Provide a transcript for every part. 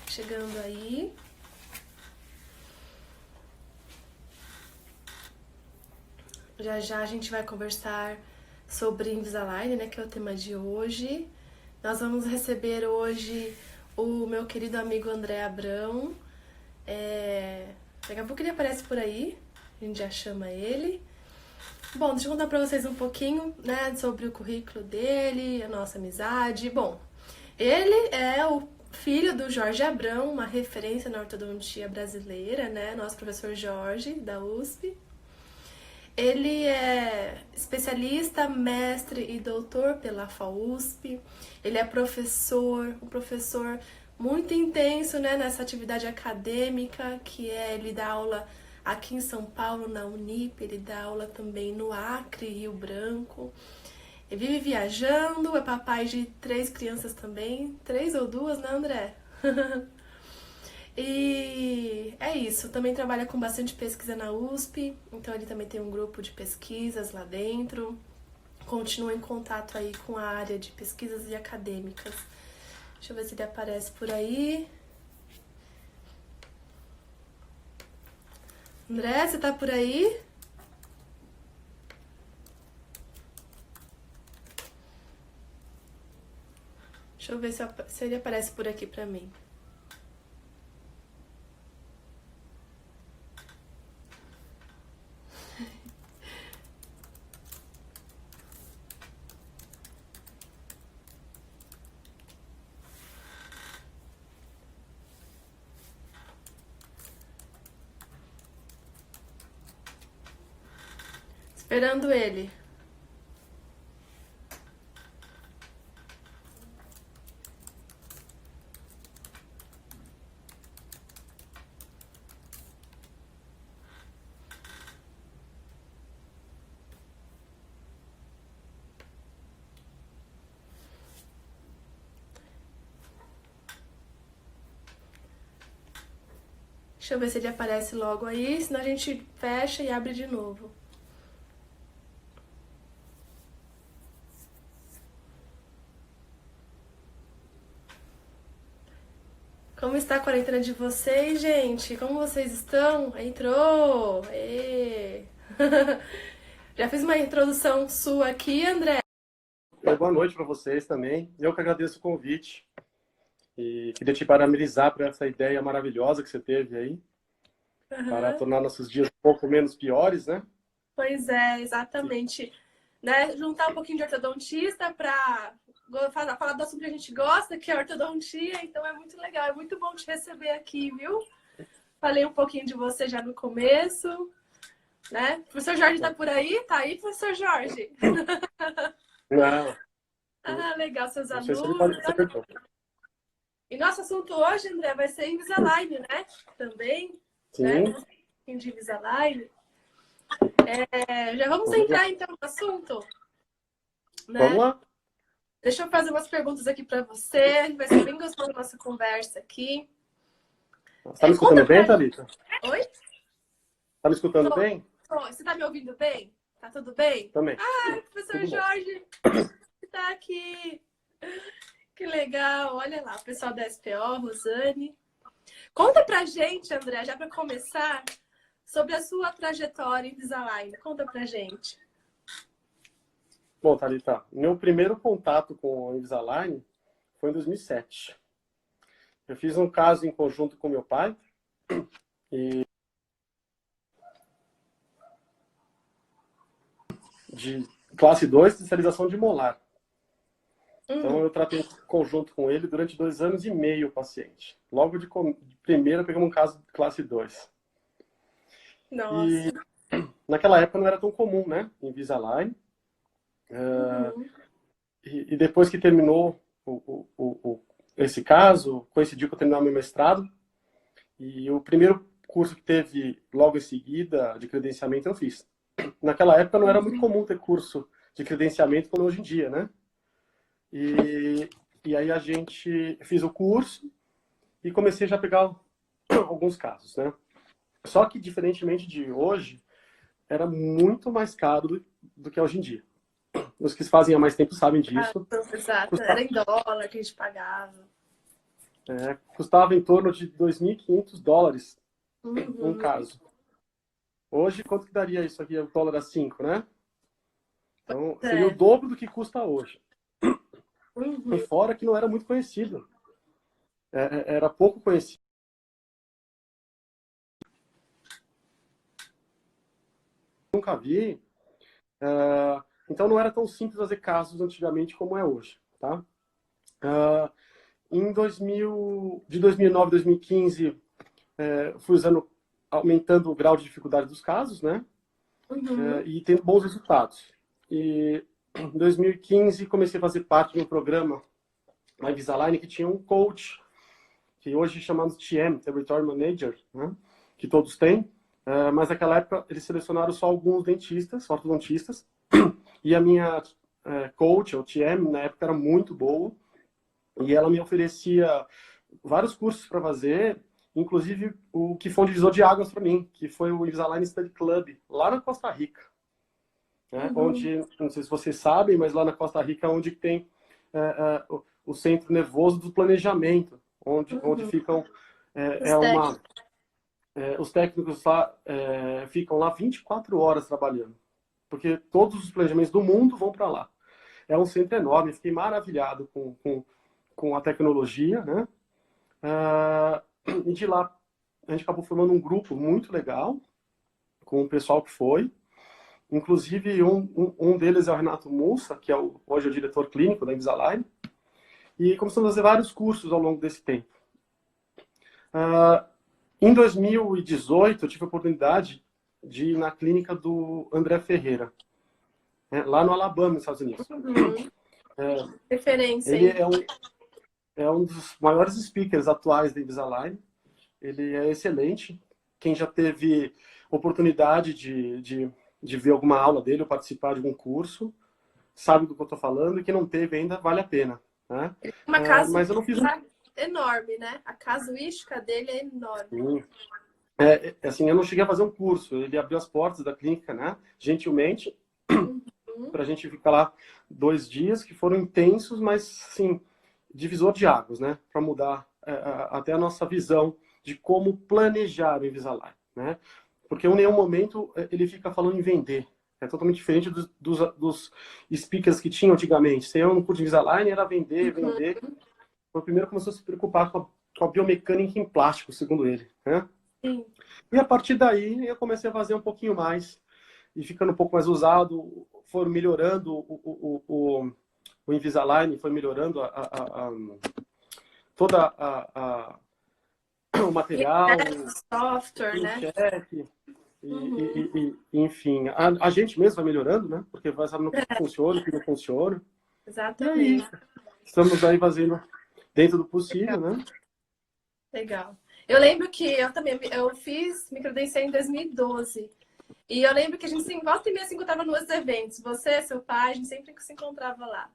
Chegando aí. Já já a gente vai conversar sobre Invisalign, né, que é o tema de hoje. Nós vamos receber hoje o meu querido amigo André Abrão. Daqui a pouco ele aparece por aí, a gente já chama ele. Bom, deixa eu contar pra vocês um pouquinho, né, sobre o currículo dele, a nossa amizade. Bom, ele é o filho do Jorge Abrão, uma referência na ortodontia brasileira, né, nosso professor Jorge, da USP. Ele é especialista, mestre e doutor pela FAUSP. Ele é professor, um professor muito intenso, né, nessa atividade acadêmica, ele dá aula aqui em São Paulo, na Unip, ele dá aula também no Acre, Rio Branco. Ele vive viajando, é papai de 3 crianças também. 3 ou 2, né, André? E é isso, também trabalha com bastante pesquisa na USP, então ele também tem um grupo de pesquisas lá dentro. Continua em contato aí com a área de pesquisas e acadêmicas. Deixa eu ver se ele aparece por aí. André, você tá por aí? Deixa eu ver se ele aparece por aqui pra mim. Esperando ele. Deixa eu ver se ele aparece logo aí, senão a gente fecha e abre de novo. Como está a quarentena de vocês, gente? Como vocês estão? Entrou! Ê. Já fiz uma introdução sua aqui, André. Boa noite para vocês também. Eu que agradeço o convite e queria te parabenizar por essa ideia maravilhosa que você teve aí para Uhum. tornar nossos dias um pouco menos piores, né? Pois é, exatamente. Né? Juntar um pouquinho de ortodontista para falar do assunto que a gente gosta, que é ortodontia, então é muito legal, é muito bom te receber aqui, viu? Falei um pouquinho de você já no começo, né? O professor Jorge tá por aí? Tá aí, professor Jorge? Não, Ah, legal, seus não sei se ele pode alunos. saber. E nosso assunto hoje, André, vai ser Invisalign, né? Também, né? Sim, Um pouquinho de Invisalign. Já vamos vamos lá. entrar então no assunto, Vamos né? lá. Deixa eu fazer umas perguntas aqui para você. Vai ser bem gostoso a nossa conversa aqui. Você está me Conta escutando bem, pra... Thalita? Oi? Está me escutando Tô, bem? tô. Você tá me ouvindo bem? Tá tudo bem? Também. Ah, professor Tudo bom. Jorge tá aqui. Que legal. Olha lá, o pessoal da SPO, Rosane. Conta pra gente, André, já para começar, sobre a sua trajetória em Invisalign. Conta pra gente. Bom, Thalita, meu primeiro contato com o Invisalign foi em 2007. Eu fiz um caso em conjunto com meu pai e de classe 2, especialização de molar. Então, eu tratei em conjunto com ele durante 2 anos e meio o paciente. Logo de primeira, pegamos um caso de classe 2. Nossa. E naquela época não era tão comum, né? Invisalign. Uhum. E depois que terminou esse caso, coincidiu com eu terminar meu mestrado. E o primeiro curso que teve logo em seguida de credenciamento eu fiz. Naquela época não era muito comum ter curso de credenciamento como hoje em dia, né? E aí a gente fiz o curso e comecei já a pegar alguns casos, né? Só que, diferentemente de hoje, era muito mais caro do que hoje em dia. Os que fazem há mais tempo sabem Ah, disso. exato. Era Custa... em dólar que a gente pagava. Custava em torno de $2.500 um Uhum. caso. Hoje, quanto que daria isso aqui? O dólar a 5, né? Então, seria o É. dobro do que custa hoje. E Uhum. fora que não era muito conhecido. Era pouco conhecido. Nunca vi. Então, não era tão simples fazer casos antigamente como é hoje, tá? Em 2000, de 2009 a 2015, fui aumentando o grau de dificuldade dos casos, né? Uhum. E tendo bons resultados. E em 2015 comecei a fazer parte de um programa na Invisalign que tinha um coach, que hoje chamamos TM, Territory Manager, né? Que todos têm. Mas naquela época eles selecionaram só alguns dentistas, ortodontistas, e a minha coach, ou TM, na época era muito boa, e ela me oferecia vários cursos para fazer, inclusive o que foi um divisor de águas para mim, que foi o Invisalign Study Club, lá na Costa Rica, né? Uhum. Onde, não sei se vocês sabem, mas lá na Costa Rica é onde tem o centro nervoso do planejamento, onde Uhum. ficam, Os técnicos. os técnicos lá ficam lá 24 horas trabalhando, porque todos os planejamentos do mundo vão para lá. É um centro enorme, fiquei maravilhado com a tecnologia, né? E de lá a gente acabou formando um grupo muito legal com o pessoal que foi. Inclusive, um deles é o Renato Mussa, que hoje é o diretor clínico da Invisalign. E começamos a fazer vários cursos ao longo desse tempo. Em 2018, eu tive a oportunidade de ir na clínica do André Ferreira, né, lá no Alabama, nos Estados Unidos. Uhum. Referência, Ele hein? é um dos maiores speakers atuais da Invisalign. Ele é excelente. Quem já teve oportunidade de ver alguma aula dele ou participar de algum curso, sabe do que eu estou falando, e quem não teve ainda, vale a pena. Né? Uma Mas eu não fiz um. casuística enorme, né? A casuística dele é enorme. Assim, eu não cheguei a fazer um curso. Ele abriu as portas da clínica, né? Gentilmente, Uhum. para a gente ficar lá 2 dias, que foram intensos, mas, sim, divisor de águas, né? Para mudar até a nossa visão de como planejar o Invisalign, né? Porque em nenhum momento ele fica falando em vender. É totalmente diferente dos speakers que tinham antigamente. Você ia no curso de Invisalign, era vender, Uhum. vender. Foi o primeiro que começou a se preocupar com a biomecânica em plástico, segundo ele, né? Sim. E a partir daí eu comecei a fazer um pouquinho mais e ficando um pouco mais usado, foram melhorando o Invisalign, foi melhorando toda o material, Reset, o software, clean né? check, Uhum. enfim, a gente mesmo vai melhorando, né? Porque vai sabendo o que funciona, o que não funciona. E é Exatamente. isso. Estamos aí fazendo dentro do possível, Legal. né? Legal. Eu lembro que eu também eu fiz me credenciei em 2012. E eu lembro que a gente se volta e meia se encontrava nos eventos. Você, seu pai, a gente sempre se encontrava lá.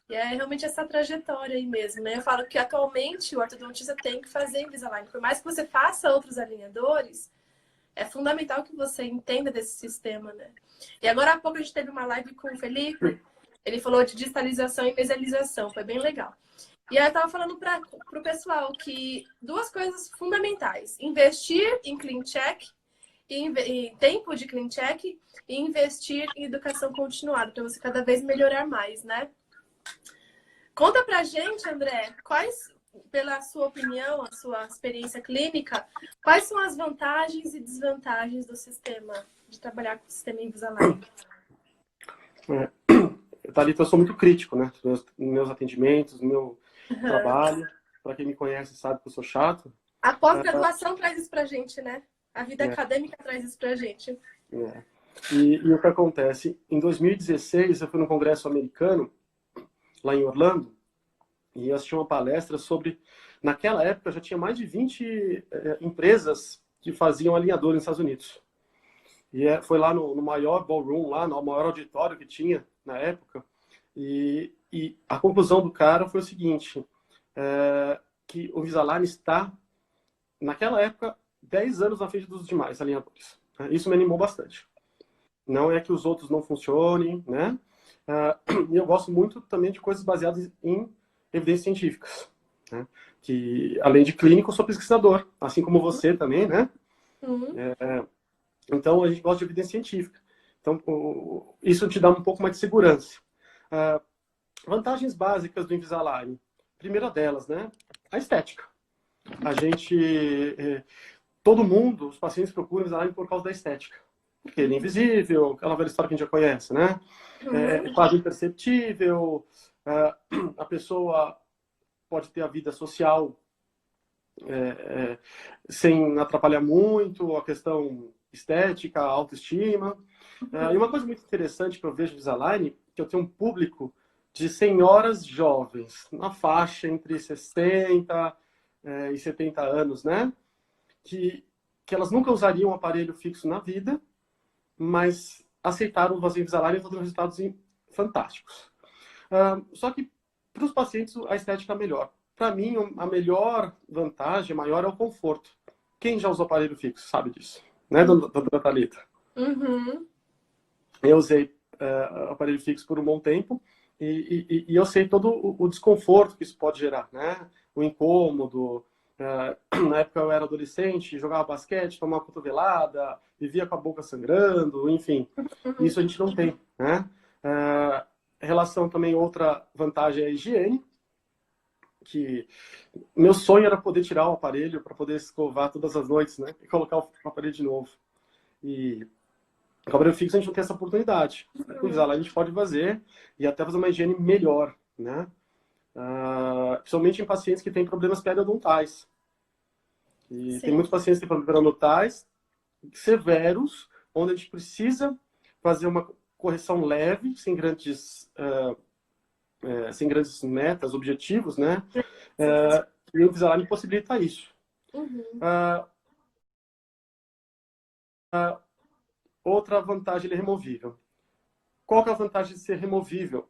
E é realmente essa trajetória aí mesmo, né? Eu falo que atualmente o ortodontista tem que fazer Invisalign. Por mais que você faça outros alinhadores, é fundamental que você entenda desse sistema, né? E agora há pouco a gente teve uma live com o Felipe. Ele falou de digitalização e mesialização. Foi bem legal. E aí eu tava falando para o pessoal que duas coisas fundamentais: investir em clean check, em tempo de clean check, e investir em educação continuada, para você cada vez melhorar mais, né? Conta pra gente, André, quais, pela sua opinião, a sua experiência clínica, quais são as vantagens e desvantagens do sistema, de trabalhar com o sistema Invisalign? É. Thalita, eu sou muito crítico, né? Nos meus atendimentos, no meu Uhum. trabalho. Para quem me conhece sabe que eu sou chato. A pós-graduação traz isso pra gente, né? A vida É, acadêmica traz isso pra gente. é. E o que acontece? Em 2016, eu fui num congresso americano, lá em Orlando, e eu assisti uma palestra sobre... Naquela época, já tinha mais de 20 empresas que faziam alinhador nos Estados Unidos. E foi lá no maior ballroom, lá no maior auditório que tinha na época. E a conclusão do cara foi o seguinte, que o Invisalign está, naquela época, 10 anos na frente dos demais alinhadores. Isso me animou bastante. Não é que os outros não funcionem, né? E eu gosto muito também de coisas baseadas em evidências científicas, né? que além de clínico, eu sou pesquisador, assim como você também, né? Uhum. Então, a gente gosta de evidência científica. Então, isso te dá um pouco mais de segurança. Vantagens básicas do Invisalign. Primeira delas, né? A estética. A gente... todo mundo, os pacientes procuram Invisalign por causa da estética. Porque ele é invisível, aquela velha história que a gente já conhece, né? É quase imperceptível, a pessoa pode ter a vida social sem atrapalhar muito, a questão estética, a autoestima. E uma coisa muito interessante que eu vejo no Invisalign, que eu tenho um público de senhoras jovens, na faixa entre 60 e 70 anos, né? Que elas nunca usariam um aparelho fixo na vida, mas aceitaram fazer Invisalign e estão tendo resultados fantásticos. Só que para os pacientes a estética é melhor. Para mim, a melhor vantagem maior é o conforto. Quem já usou aparelho fixo sabe disso, né, doutora Thalita? Uhum. Eu usei aparelho fixo por um bom tempo e eu sei todo o desconforto que isso pode gerar, né? O incômodo. Na época eu era adolescente, jogava basquete, tomava cotovelada, vivia com a boca sangrando, enfim. Isso a gente não tem, né? Relação também, outra vantagem é a higiene, que meu sonho era poder tirar o aparelho para poder escovar todas as noites, né? E colocar o aparelho de novo. E com o aparelho fixo a gente não tem essa oportunidade. Com o Invisalign a gente pode fazer e até fazer uma higiene melhor, né? Principalmente em pacientes que têm problemas periodontais. E Sim. Tem muitos pacientes que têm problemas periodontais severos, onde a gente precisa fazer uma correção leve, sem grandes metas, objetivos, né? E o Invisalign possibilita isso. Outra vantagem, ele é removível. Qual que é a vantagem de ser removível?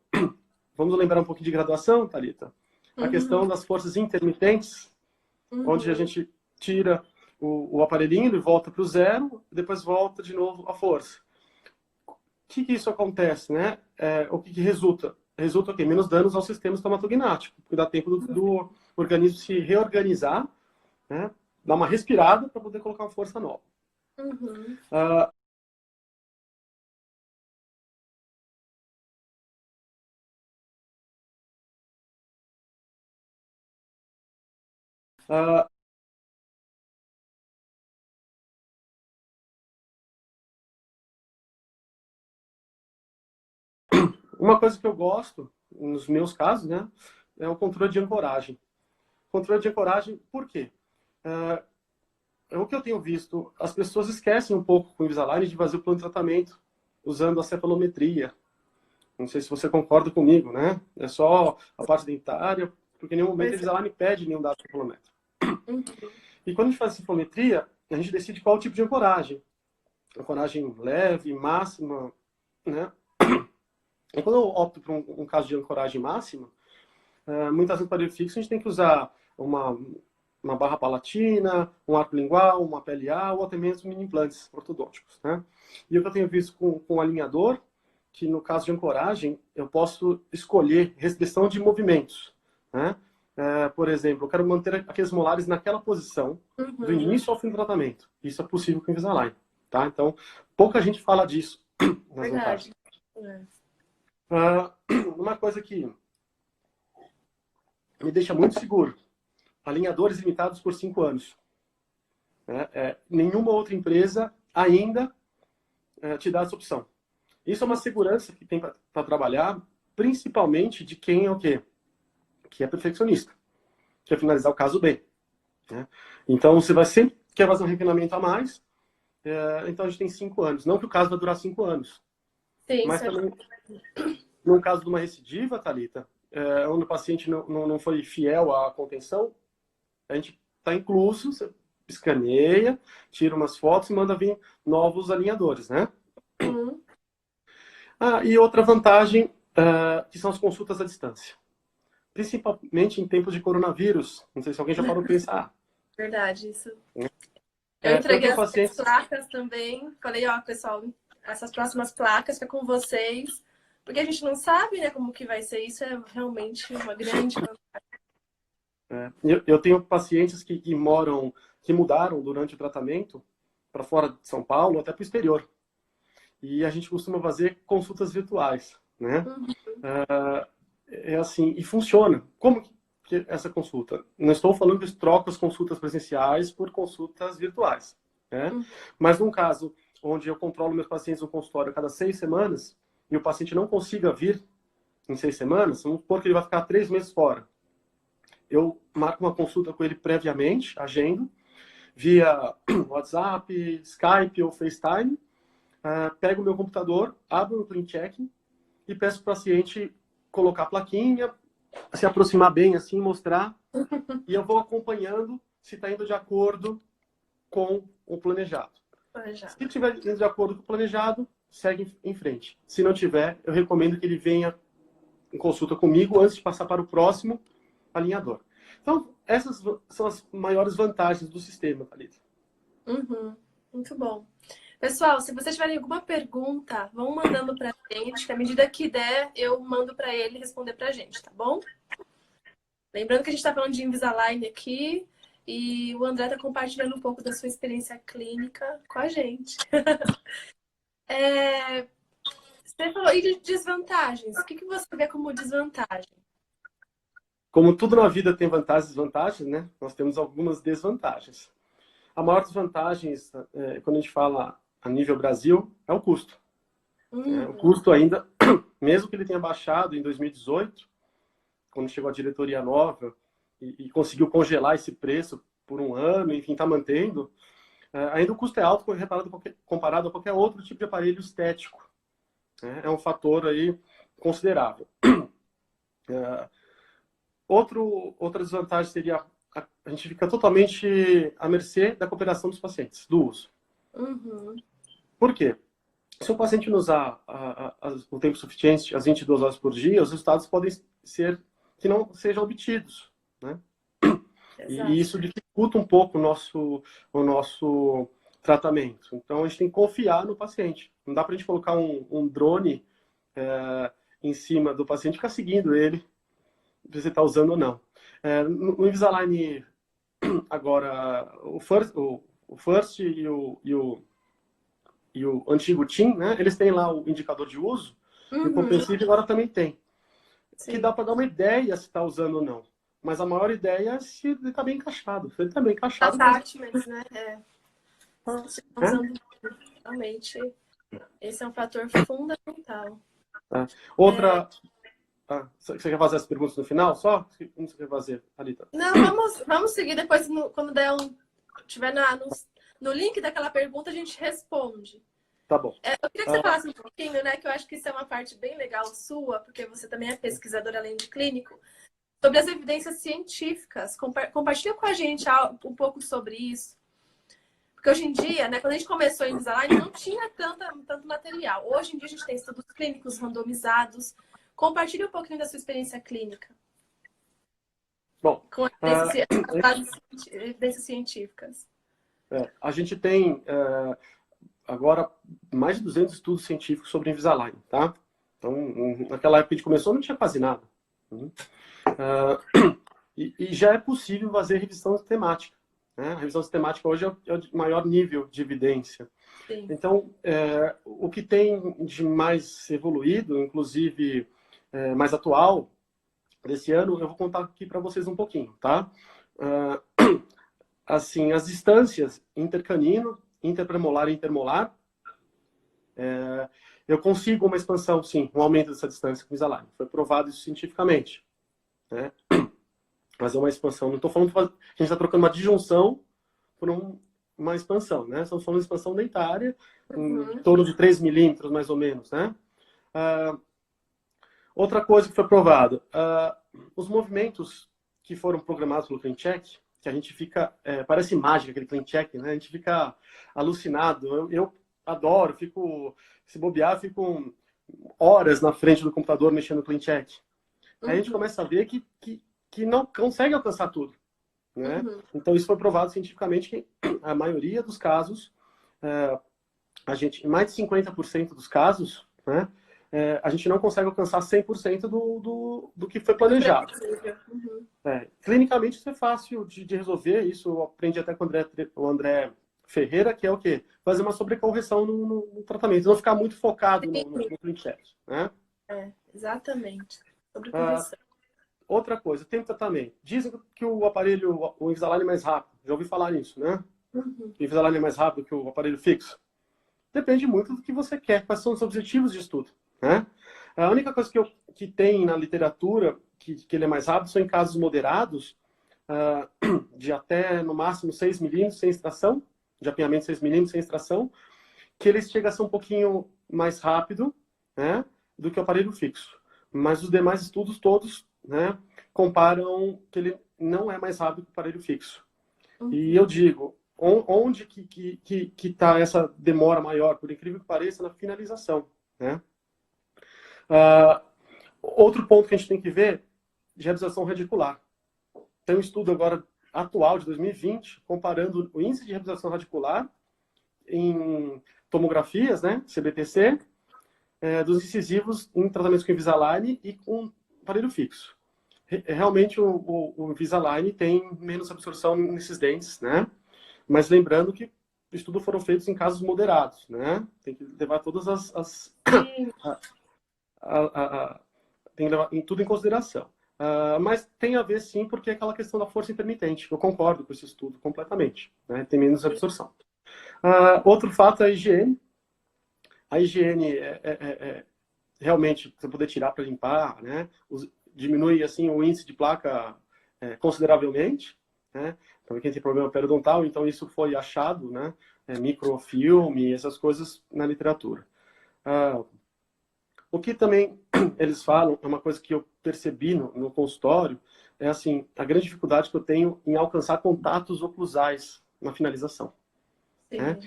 Vamos lembrar um pouquinho de graduação, Thalita? A questão das forças intermitentes, onde a gente tira o aparelhinho e volta para o zero, depois volta de novo a força. O que isso acontece, né? O que resulta? Resulta o quê? Menos danos ao sistema estomatognático, porque dá tempo do organismo se reorganizar, né? Dar uma respirada para poder colocar uma força nova. Uma coisa que eu gosto, nos meus casos, né, é o controle de ancoragem. Controle de ancoragem, por quê? O que eu tenho visto, as pessoas esquecem um pouco com o Invisalign de fazer o plano de tratamento usando a cefalometria. Não sei se você concorda comigo, né? É só a parte dentária, porque em nenhum momento o Invisalign pede nenhum dado cefalométrico. E quando a gente faz a cefalometria, a gente decide qual tipo de ancoragem. Ancoragem leve, máxima, né? E quando eu opto por um caso de ancoragem máxima, muitas vezes no aparelho fixo a gente tem que usar uma barra palatina, um arco lingual, uma PLA ou até mesmo mini implantes ortodônticos, né? E o que eu tenho visto com o alinhador, que no caso de ancoragem, eu posso escolher restrição de movimentos, né? Por exemplo, eu quero manter aqueles molares naquela posição do início ao fim do tratamento. Isso é possível com o Invisalign, tá? Então, pouca gente fala disso nas vantagens. Uma coisa que me deixa muito seguro: alinhadores limitados por 5 anos. Nenhuma outra empresa ainda te dá essa opção. Isso é uma segurança que tem para trabalhar, principalmente de quem é o quê? Que é perfeccionista. Quer finalizar o caso bem. Né? Então, você vai sempre quer fazer um refinamento a mais. Então, a gente tem 5 anos. Não que o caso vai durar 5 anos. Sim, mas também, no caso de uma recidiva, Thalita, onde o paciente não foi fiel à contenção, a gente está incluso, você escaneia, tira umas fotos e manda vir novos alinhadores, né? E outra vantagem, que são as consultas à distância. Principalmente em tempos de coronavírus. Não sei se alguém já parou para pensar. Verdade, isso. Eu entreguei as placas também. Falei, ó, pessoal, essas próximas placas ficam com vocês. Porque a gente não sabe, né, como que vai ser. Isso é realmente uma grande vantagem. Eu tenho pacientes que mudaram durante o tratamento para fora de São Paulo, até para o exterior. E a gente costuma fazer consultas virtuais, né? É assim, e funciona. Como que essa consulta? Não estou falando que eu troco as consultas presenciais por consultas virtuais, né? Mas num caso onde eu controlo meus pacientes no consultório a cada 6 semanas e o paciente não consiga vir em 6 semanas, vamos supor que ele vai ficar 3 meses fora. Eu marco uma consulta com ele previamente, agendo, via WhatsApp, Skype ou FaceTime, pego o meu computador, abro o ClinCheck e peço para o paciente colocar a plaquinha, se aproximar bem assim, mostrar, e eu vou acompanhando se está indo de acordo com o planejado. Se estiver indo de acordo com o planejado, segue em frente. Se não tiver, eu recomendo que ele venha em consulta comigo antes de passar para o próximo alinhador. Então, essas são as maiores vantagens do sistema, Thalita. Muito bom. Pessoal, se vocês tiverem alguma pergunta, vão mandando pra gente, que à medida que der, eu mando para ele responder pra gente, tá bom? Lembrando que a gente está falando de Invisalign aqui e o André está compartilhando um pouco da sua experiência clínica com a gente. Você falou aí de desvantagens. O que você vê como desvantagem? Como tudo na vida tem vantagens e desvantagens, né? Nós temos algumas desvantagens. A maior desvantagem, quando a gente fala a nível Brasil, é o custo. O custo ainda, mesmo que ele tenha baixado em 2018, quando chegou a diretoria nova e conseguiu congelar esse preço por um ano, enfim, está mantendo, ainda o custo é alto comparado a qualquer outro tipo de aparelho estético. É um fator aí considerável. Outra desvantagem seria a gente fica totalmente à mercê da cooperação dos pacientes, do uso. Por quê? Se o paciente não usar o tempo suficiente, as 22 horas por dia, os resultados podem ser que não sejam obtidos, né? E isso dificulta um pouco o nosso tratamento. Então, a gente tem que confiar no paciente. Não dá para a gente colocar um drone em cima do paciente e ficar seguindo ele, se você está usando ou não. No Invisalign, agora, o First e o antigo Team, né? Eles têm lá o indicador de uso, e o Compressive agora também tem. Sim. Que dá para dar uma ideia se está usando ou não. Mas a maior ideia é se ele está bem encaixado. Se ele está bem encaixado... Attachments, né? Usando realmente. Esse é um fator fundamental. Outra... você quer fazer as perguntas no final só? Como você quer fazer, Thalita? Não, vamos seguir depois, quando tiver no link daquela pergunta, a gente responde. Tá bom. Eu queria que você falasse um pouquinho, né? Que eu acho que isso é uma parte bem legal sua, porque você também é pesquisador além de clínico, sobre as evidências científicas. Compartilha com a gente um pouco sobre isso. Porque hoje em dia, né, quando a gente começou em Invisalign, não tinha tanto material. Hoje em dia a gente tem estudos clínicos randomizados. Compartilhe um pouquinho da sua experiência clínica. Bom, com evidências científicas. A gente tem agora mais de 200 estudos científicos sobre Invisalign, tá? Então, naquela época que a gente começou, não tinha quase nada. E já é possível fazer revisão sistemática. Né? A revisão sistemática hoje é o maior nível de evidência. Sim. Então, o que tem de mais evoluído, inclusive mais atual, desse ano, eu vou contar aqui para vocês um pouquinho, tá? Assim, as distâncias intercanino, interpremolar e intermolar, eu consigo uma expansão, sim, um aumento dessa distância com Invisalign. Foi provado isso cientificamente. Né? Fazer uma expansão. Não estou falando que a gente está trocando uma disjunção por uma expansão, né? Estamos falando de expansão dentária, em torno de 3 milímetros, mais ou menos, né? Outra coisa que foi provada, os movimentos que foram programados pelo ClinCheck, que a gente fica, parece mágica aquele ClinCheck, né? A gente fica alucinado. Eu adoro, se bobear, fico horas na frente do computador mexendo no ClinCheck. Aí a gente começa a ver que não consegue alcançar tudo. Né? Então, isso foi provado cientificamente que a maioria dos casos, em mais de 50% dos casos, né, a gente não consegue alcançar 100% do que foi planejado. Uhum. Clinicamente isso é fácil de resolver, isso eu aprendi até com o André Ferreira, que é o quê? Fazer uma sobrecorreção no tratamento, não ficar muito focado no clean check, né? Exatamente. Sobrecorreção. Outra coisa, tempo de tratamento. Dizem que o aparelho, o Invisalign é mais rápido. Já ouvi falar nisso, né? Uhum. O Invisalign é mais rápido que o aparelho fixo. Depende muito do que você quer, quais são os objetivos de estudo, né? A única coisa que tem na literatura que ele é mais rápido são em casos moderados, de até, no máximo, 6 milímetros sem extração, de apinhamento 6 milímetros sem extração, que ele chega a ser um pouquinho mais rápido, né, do que o aparelho fixo. Mas os demais estudos todos, né, comparam que ele não é mais rápido que o aparelho fixo. Uhum. E eu digo, onde que está essa demora maior, por incrível que pareça, na finalização, né? Outro ponto que a gente tem que ver, de reabilitação radicular. Tem um estudo agora atual, de 2020, comparando o índice de reabilitação radicular em tomografias, né, CBTC, dos incisivos em tratamentos com Invisalign e com aparelho fixo. Realmente o Invisalign tem menos absorção nesses dentes, né? Mas lembrando que estudos foram feitos em casos moderados, né? Tem que levar todas tem que levar tudo em consideração. Mas tem a ver sim, porque é aquela questão da força intermitente. Eu concordo com esse estudo completamente, né? Tem menos absorção. Outro fato é a higiene. A higiene realmente você poder tirar para limpar, né? Diminui assim o índice de placa consideravelmente, né? Para quem tem problema periodontal, então isso foi achado, né? Microfilme, essas coisas na literatura. O que também eles falam, é uma coisa que eu percebi no consultório, é assim, a grande dificuldade que eu tenho em alcançar contatos oclusais na finalização. Sim. Né?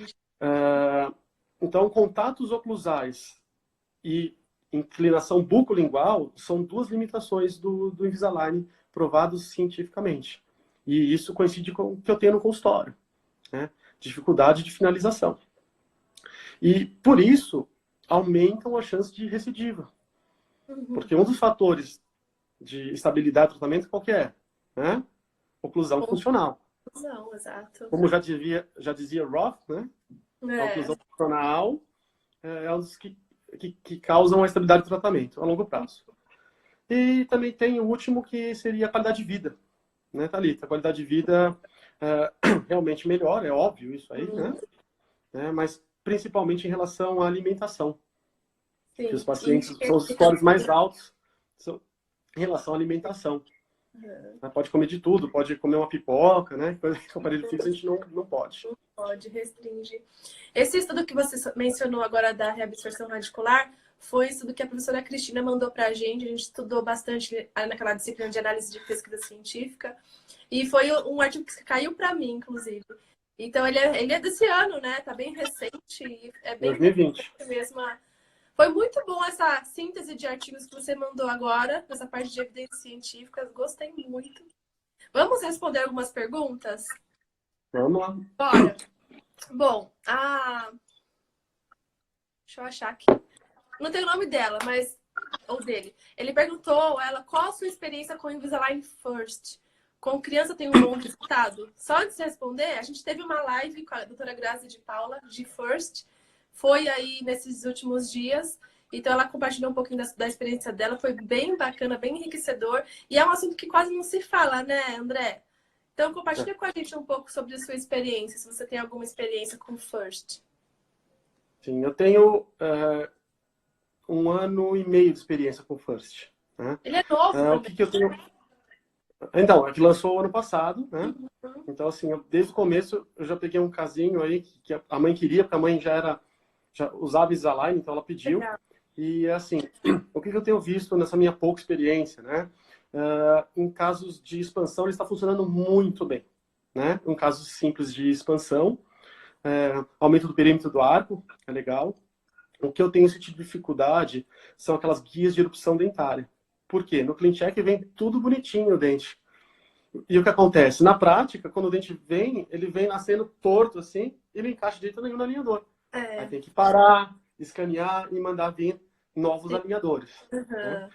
Então, contatos oclusais e inclinação bucolingual são duas limitações do Invisalign provados cientificamente. E isso coincide com o que eu tenho no consultório, né? Dificuldade de finalização. E, por isso, aumentam a chance de recidiva. Uhum. Porque um dos fatores de estabilidade do tratamento qual que é? Né? Oclusão funcional. Oclusão, exato. Como já dizia Roth, né? A oclusão funcional é um dos que causam a estabilidade do tratamento a longo prazo. E também tem o último, que seria a qualidade de vida, né, Thalita? A qualidade de vida realmente melhora, é óbvio isso aí, né? Mas principalmente em relação à alimentação. Sim. Que os pacientes são os scores mais altos em relação à alimentação. Pode comer de tudo, pode comer uma pipoca, né? Coisa que o aparelho fixo a gente não pode. Não pode, restringe. Esse estudo que você mencionou agora da reabsorção radicular foi o estudo que a professora Cristina mandou pra gente. A gente estudou bastante naquela disciplina de análise de pesquisa científica. E foi um artigo que caiu para mim, inclusive. Então, ele é desse ano, né? Tá bem recente. É bem 2020. Mesmo. Foi muito bom essa síntese de artigos que você mandou agora, nessa parte de evidências científicas. Gostei muito. Vamos responder algumas perguntas? Vamos lá. Bora. Bom, deixa eu achar aqui. Não tem o nome dela, mas... Ou dele. Ele perguntou ela qual a sua experiência com o Invisalign First. Com criança tem um bom resultado? Só antes de responder, a gente teve uma live com a doutora Grazi de Paula, de First. Foi aí nesses últimos dias. Então, ela compartilhou um pouquinho da experiência dela. Foi bem bacana, bem enriquecedor. E é um assunto que quase não se fala, né, André? Então, compartilha com a gente um pouco sobre a sua experiência, se você tem alguma experiência com First. Sim, eu tenho 1 ano e meio de experiência com First. Né? Ele é novo o que eu tenho... Então, é que lançou ano passado, né? Então, assim, desde o começo eu já peguei um casinho aí que a mãe queria, porque a mãe já usava Invisalign, então ela pediu. Legal. E, assim, o que eu tenho visto nessa minha pouca experiência, né? Em casos de expansão, ele está funcionando muito bem, né? Em casos simples de expansão, aumento do perímetro do arco, é legal. O que eu tenho sentido dificuldade são aquelas guias de erupção dentária. Por quê? No CleanCheck vem tudo bonitinho o dente. E o que acontece? Na prática, quando o dente vem, ele vem nascendo torto assim, e não encaixa de jeito nenhum no alinhador. Aí tem que parar, escanear e mandar vir novos Sim. alinhadores. Né?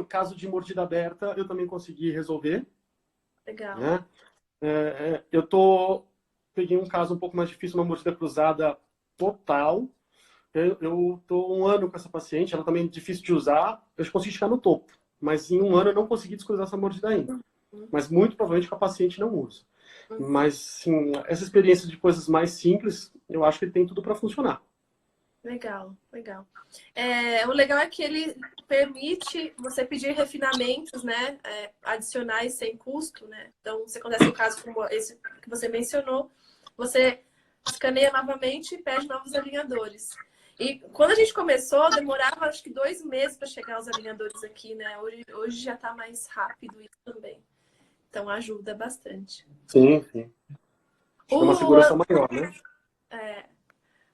Caso de mordida aberta, eu também consegui resolver. Legal. Né? Peguei um caso um pouco mais difícil, uma mordida cruzada total. Eu tô 1 ano com essa paciente, ela também é difícil de usar. Eu consegui chegar no topo, mas em 1 ano eu não consegui descruzar essa mordida ainda. Mas muito provavelmente que a paciente não usa. Mas, sim, essa experiência de coisas mais simples, eu acho que tem tudo para funcionar. Legal, legal. O legal é que ele permite você pedir refinamentos, né, adicionais sem custo, né? Então, se acontece um caso como esse que você mencionou, você escaneia novamente e pede novos alinhadores. E quando a gente começou, demorava acho que 2 meses para chegar os alinhadores aqui, né? Hoje já está mais rápido isso também. Então, ajuda bastante. Sim, sim. Acho que é uma segurança maior, né?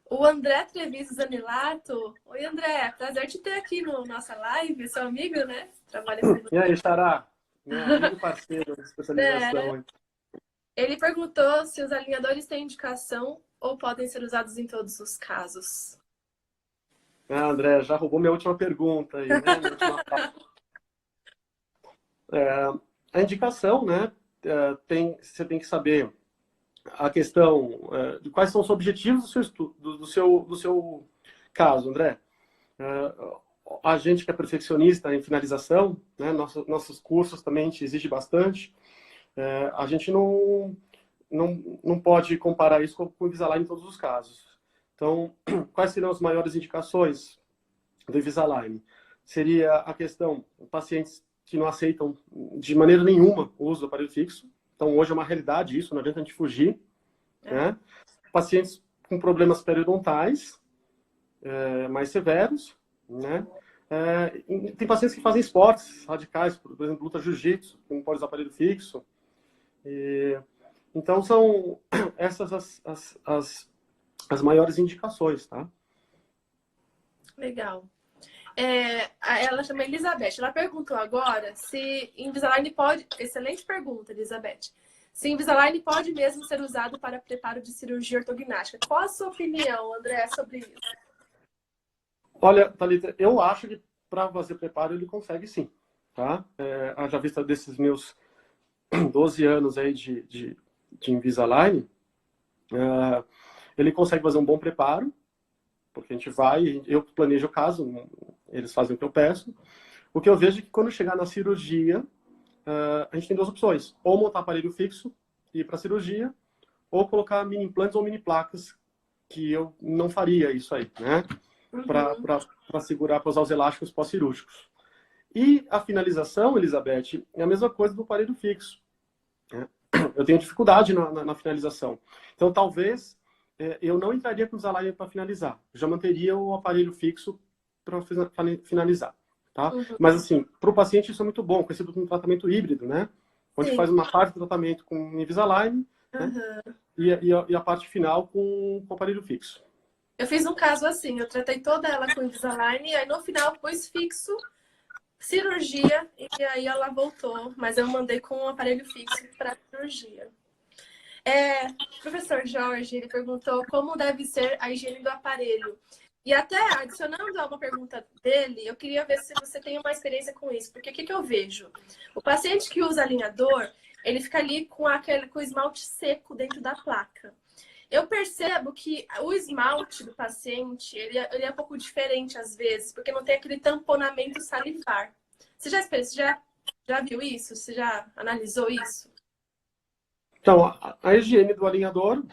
O André Treviso Zanilato. Oi, André. Prazer te ter aqui no nossa live. Seu amigo, né? Trabalha com você. E aí, Xará? Meu amigo parceiro de especialização. Ele perguntou se os alinhadores têm indicação ou podem ser usados em todos os casos. André, já roubou minha última pergunta aí, né? Minha última a indicação, né? Você tem que saber a questão de quais são os objetivos do seu estudo, do seu caso, André. A gente que é perfeccionista em finalização, né? Nossos cursos também a gente exige bastante. A gente não pode comparar isso com o Invisalign em todos os casos. Então, quais seriam as maiores indicações do Invisalign? Seria a questão de pacientes que não aceitam de maneira nenhuma o uso do aparelho fixo. Então, hoje é uma realidade isso, não adianta a gente fugir. Né? Pacientes com problemas periodontais mais severos. Né? Tem pacientes que fazem esportes radicais, por exemplo, luta jiu-jitsu, que não pode usar aparelho fixo. Então, são essas as maiores indicações, tá? Legal. Ela chama Elizabeth. Ela perguntou agora se Invisalign pode... Excelente pergunta, Elizabeth. Se Invisalign pode mesmo ser usado para preparo de cirurgia ortognática. Qual a sua opinião, André, sobre isso? Olha, Thalita, eu acho que para fazer preparo ele consegue sim, tá? Haja vista desses meus 12 anos aí de Invisalign, ele consegue fazer um bom preparo, porque a gente vai, eu planejo o caso, eles fazem o que eu peço. O que eu vejo é que quando chegar na cirurgia, a gente tem 2 opções. Ou montar aparelho fixo e ir para a cirurgia, ou colocar mini implantes ou mini placas, que eu não faria isso aí, né? Para segurar, para usar os elásticos pós-cirúrgicos. E a finalização, Elizabeth, é a mesma coisa do aparelho fixo. Né? Eu tenho dificuldade na finalização. Então, talvez eu não entraria com o Invisalign para finalizar. Eu já manteria o aparelho fixo para finalizar. Tá? Mas, assim, para o paciente isso é muito bom, conhecido como tratamento híbrido, né? Onde faz uma parte do tratamento com Invisalign, né? E a parte final com o aparelho fixo. Eu fiz um caso assim, eu tratei toda ela com Invisalign, e aí no final pus fixo, cirurgia, e aí ela voltou, mas eu mandei com um aparelho fixo para cirurgia. Professor Jorge, ele perguntou como deve ser a higiene do aparelho. E até adicionando a uma pergunta dele, eu queria ver se você tem uma experiência com isso. Porque o que eu vejo? O paciente que usa alinhador, ele fica ali com o esmalte seco dentro da placa. Eu percebo que o esmalte do paciente, ele é um pouco diferente às vezes, porque não tem aquele tamponamento salivar. Você já viu isso? Você já analisou isso? Então, a higiene do alinhador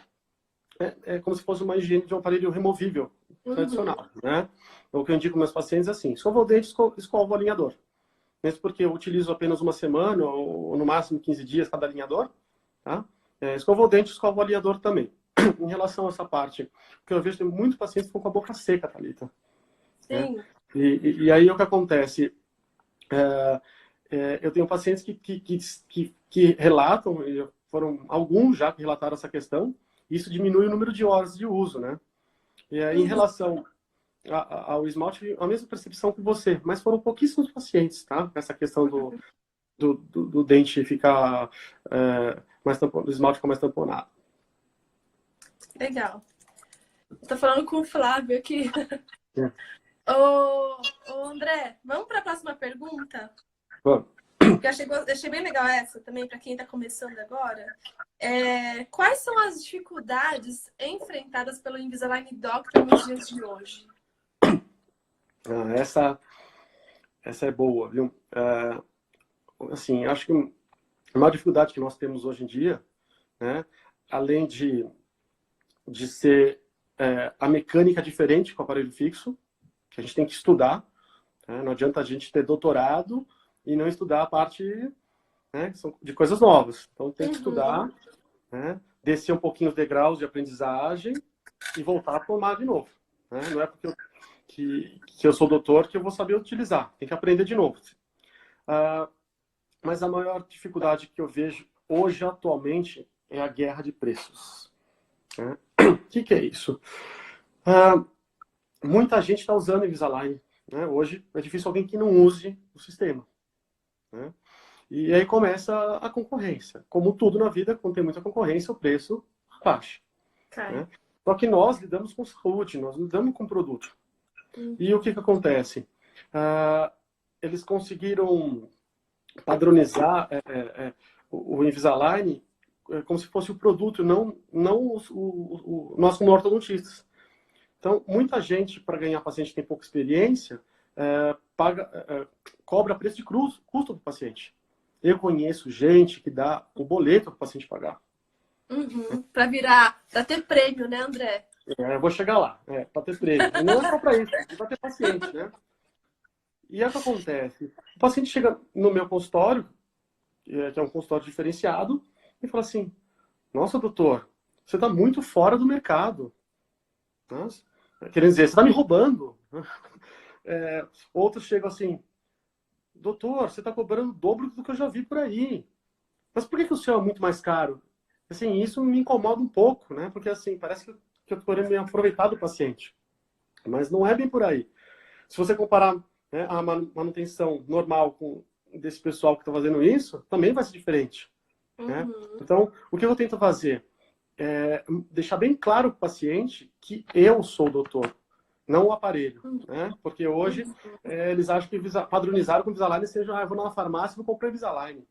é como se fosse uma higiene de um aparelho removível tradicional, né? O que eu indico aos meus pacientes é assim: escova o dente, escova o alinhador. Mesmo porque eu utilizo apenas uma semana ou no máximo 15 dias cada alinhador, tá? Escova o dente, escova o alinhador também. Em relação a essa parte, porque eu vejo que muitos pacientes ficam com a boca seca, Thalita. Sim. Né? E aí o que acontece? Eu tenho pacientes que relatam, foram alguns já que relataram essa questão, e isso diminui o número de horas de uso, né? E aí, em relação ao esmalte, a mesma percepção que você, mas foram pouquíssimos pacientes, tá? Essa questão do dente ficar do esmalte ficar mais tamponado. Legal. Estou falando com o Flávio aqui. Ô, André, vamos para a próxima pergunta? Bom, Que eu achei bem legal essa também, para quem está começando agora. Quais são as dificuldades enfrentadas pelo Invisalign Doctor nos dias de hoje? essa é boa, viu? Assim, acho que a maior dificuldade que nós temos hoje em dia, né, além de ser a mecânica diferente com o aparelho fixo, que a gente tem que estudar, né? Não adianta a gente ter doutorado e não estudar a parte, né, de coisas novas. Então tem que estudar, né, descer um pouquinho os degraus de aprendizagem e voltar a formar de novo. Né? Não é porque eu sou doutor que eu vou saber utilizar, tem que aprender de novo. Mas a maior dificuldade que eu vejo hoje, atualmente, é a guerra de preços. Né? O que é isso? Muita gente está usando Invisalign. Né? Hoje é difícil alguém que não use o sistema. Né? E aí começa a concorrência. Como tudo na vida, quando tem muita concorrência, o preço baixa. Né? Só que nós lidamos com saúde, nós lidamos com produto. E o que acontece? Eles conseguiram padronizar o Invisalign como se fosse o produto, não nós como ortodontistas. Então, muita gente, para ganhar paciente que tem pouca experiência, cobra preço de custo do paciente. Eu conheço gente que dá o boleto para o paciente pagar. Para ter prêmio, né, André? Eu vou chegar lá, para ter prêmio. E não é só para isso, é para ter paciente, né? E é o que acontece. O paciente chega no meu consultório, que é um consultório diferenciado, e fala assim, nossa, doutor, você está muito fora do mercado. Nossa, querendo dizer, você está me roubando. Outros chegam assim, doutor, você está cobrando o dobro do que eu já vi por aí. Mas por que o seu é muito mais caro? Assim, isso me incomoda um pouco, né? Porque assim, parece que eu estou querendo me aproveitar do paciente. Mas não é bem por aí. Se você comparar, né, a manutenção normal desse pessoal que está fazendo isso, também vai ser diferente. Né? Então, o que eu tento fazer? Deixar bem claro para o paciente que eu sou o doutor, não o aparelho. Né? Porque hoje eles acham que padronizaram com o Invisalign, seja, eu vou na farmácia e vou comprar Invisalign.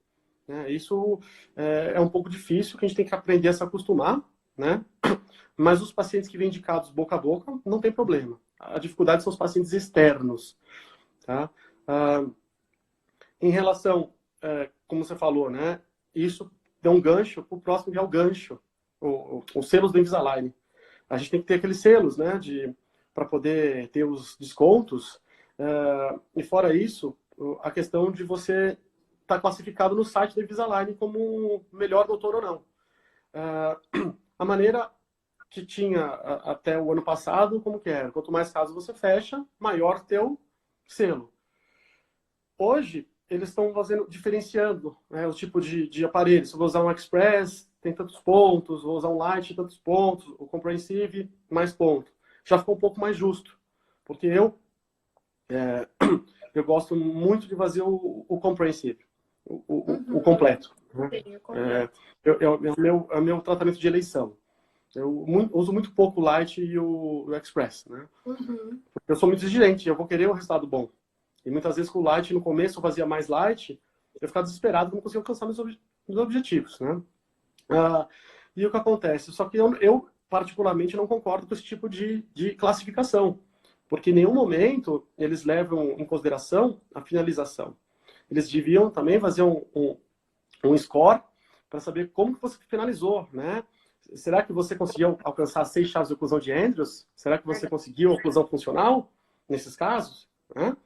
Isso é um pouco difícil, que a gente tem que aprender a se acostumar, né? Mas os pacientes que vêm indicados boca a boca, não tem problema. A dificuldade são os pacientes externos. Tá? Em relação, como você falou, né? Isso dá um gancho para o próximo, que é o gancho, os selos do Invisalign. A gente tem que ter aqueles selos, né? Para poder ter os descontos. E fora isso, a questão de você estar classificado no site do Invisalign como melhor doutor ou não. A maneira que tinha até o ano passado, como que era? Quanto mais casos você fecha, maior teu selo. Hoje, eles estão diferenciando, né, o tipo de aparelho. Se eu vou usar um Express, tem tantos pontos. Vou usar um Lite, tantos pontos. O Comprehensive, mais pontos. Já ficou um pouco mais justo. Porque eu gosto muito de fazer o Comprehensive. O completo. Né? Sim, o completo. É o meu tratamento de eleição. Eu uso muito pouco o Lite e o Express. Né? Eu sou muito exigente, eu vou querer um resultado bom. E muitas vezes com o Light, no começo eu fazia mais Light, eu ficava desesperado, não conseguia alcançar meus objetivos, né? E o que acontece? Só que eu particularmente não concordo com esse tipo de classificação, porque em nenhum momento eles levam em consideração a finalização. Eles deviam também fazer um score para saber como que você finalizou, né? Será que você conseguiu alcançar 6 chaves de oclusão de Andrews? Será que você conseguiu oclusão funcional nesses casos? Né?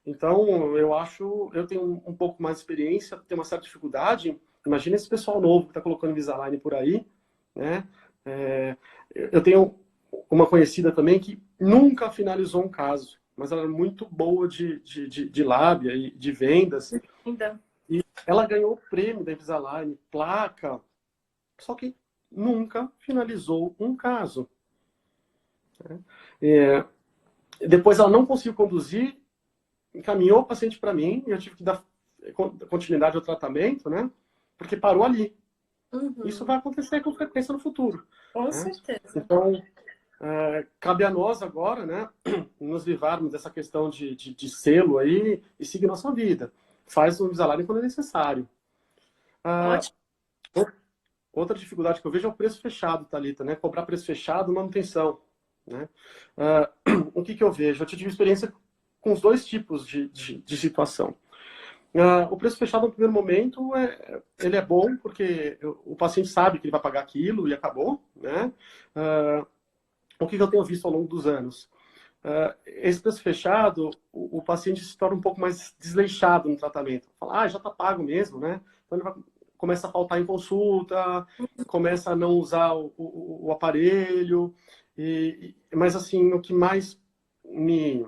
Então, eu tenho um pouco mais de experiência, tenho uma certa dificuldade. Imagina esse pessoal novo que está colocando Invisalign por aí, né? Eu tenho uma conhecida também que nunca finalizou um caso, mas ela é muito boa de lábia e de vendas. Ainda. E ela ganhou o prêmio da Invisalign, placa, só que nunca finalizou um caso. Depois ela não conseguiu conduzir, encaminhou o paciente para mim, e eu tive que dar continuidade ao tratamento, né? Porque parou ali. Isso vai acontecer com frequência no futuro. Com né? certeza. Então, Cabe a nós agora, né, nos livrarmos dessa questão de selo aí e seguir nossa vida. Faz o Invisalign quando é necessário. Ótimo. Outra dificuldade que eu vejo é o preço fechado, Thalita, né? Cobrar preço fechado, manutenção, né? O que eu vejo? Eu tive experiência com os dois tipos de situação. O preço fechado no primeiro momento, ele é bom porque o paciente sabe que ele vai pagar aquilo e acabou, né? O que eu tenho visto ao longo dos anos? Esse preço fechado, o paciente se torna um pouco mais desleixado no tratamento. Fala, já está pago mesmo, né? Então ele começa a faltar em consulta, começa a não usar o aparelho. Mas, assim, o que mais me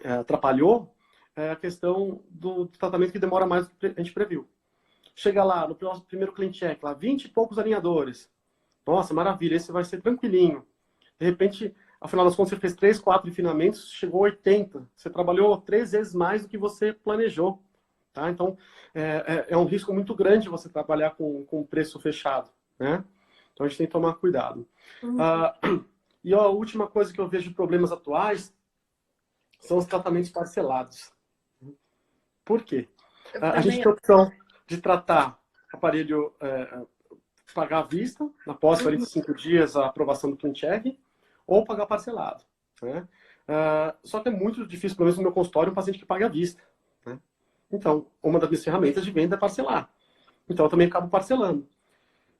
atrapalhou é a questão do tratamento que demora mais do que a gente previu. Chega lá, no primeiro clean check, lá, 20 e poucos alinhadores. Nossa, maravilha, esse vai ser tranquilinho. De repente, ao final das contas, você fez 3, 4 refinamentos, chegou a 80. Você trabalhou 3 vezes mais do que você planejou. Tá? Então, é um risco muito grande você trabalhar com preço fechado. Né? Então, a gente tem que tomar cuidado. E a última coisa que eu vejo de problemas atuais são os tratamentos parcelados. Por quê? A gente tem a opção de tratar aparelho, pagar à vista, após 45 dias a aprovação do clean check, ou pagar parcelado. Né? Só que é muito difícil, pelo menos no meu consultório, um paciente que pague à vista. Né? Então, uma das minhas ferramentas de venda é parcelar. Então, eu também acabo parcelando.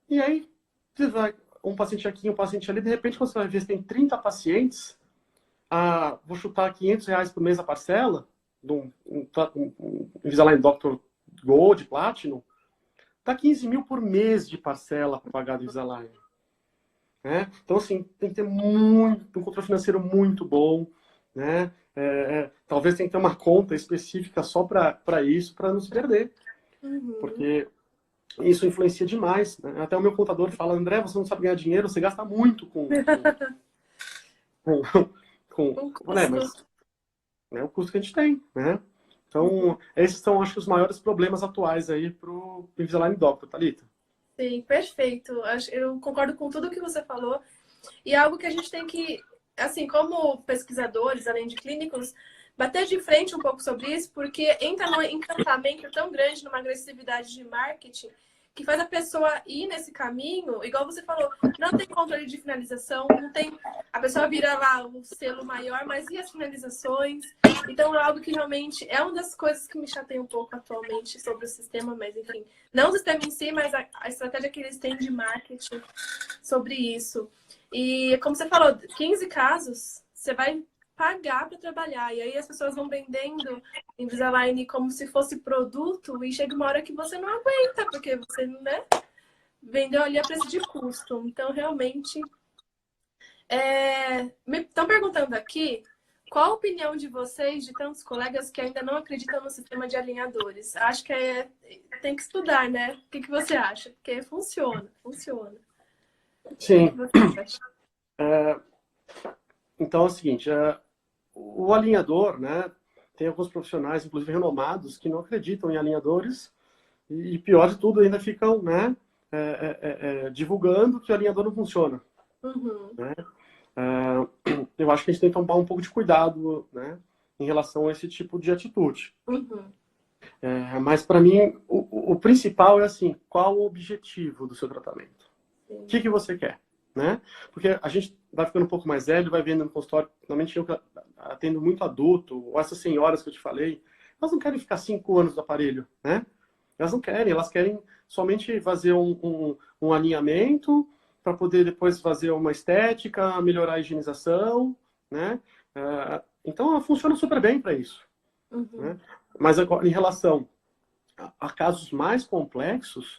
E aí, você vai, um paciente aqui, um paciente ali, de repente, quando você vai ver se tem 30 pacientes, vou chutar R$500 por mês a parcela, de um Invisalign Doctor Gold, Platinum, dá 15 mil por mês de parcela para pagar do Invisalign. Né? Então, assim, tem que ter um controle financeiro muito bom, né? Talvez tenha que ter uma conta específica só para isso, para não se perder. Porque isso influencia demais. Né? Até o meu contador fala, André, você não sabe ganhar dinheiro, você gasta muito mas é o custo que a gente tem, né? Então, esses são, acho que, os maiores problemas atuais aí para o Invisalign Doctor, Thalita. Sim, perfeito. Eu concordo com tudo que você falou. E é algo que a gente tem que, assim, como pesquisadores, além de clínicos, bater de frente um pouco sobre isso, porque entra num encantamento tão grande, numa agressividade de marketing, que faz a pessoa ir nesse caminho, igual você falou, não tem controle de finalização, não tem. A pessoa vira lá o selo maior, mas e as finalizações? Então é algo que realmente é uma das coisas que me chateia um pouco atualmente sobre o sistema, mas enfim, não o sistema em si, mas a estratégia que eles têm de marketing sobre isso. E como você falou, 15 casos, você vai pagar para trabalhar. E aí as pessoas vão vendendo Invisalign como se fosse produto e chega uma hora que você não aguenta, porque você, né, vendeu ali a preço de custo. Então, realmente... Me estão perguntando aqui qual a opinião de vocês, de tantos colegas que ainda não acreditam no sistema de alinhadores. Acho que tem que estudar, né? O que você acha? Porque funciona. Sim. O que você acha? Então é o seguinte, o alinhador, né, tem alguns profissionais, inclusive renomados, que não acreditam em alinhadores e, pior de tudo, ainda ficam, né, divulgando que o alinhador não funciona. Né? Eu acho que a gente tem que tomar um pouco de cuidado, né, em relação a esse tipo de atitude. Mas, para mim, o principal é assim, qual o objetivo do seu tratamento? O que você quer? Né? Porque a gente vai ficando um pouco mais velho, vai vendo no consultório, normalmente eu atendo muito adulto, ou essas senhoras que eu te falei, elas não querem ficar 5 anos do aparelho, né? Elas não querem, elas querem somente fazer um alinhamento para poder depois fazer uma estética, melhorar a higienização, né? Então, ela funciona super bem para isso. Né? Mas agora, em relação a casos mais complexos,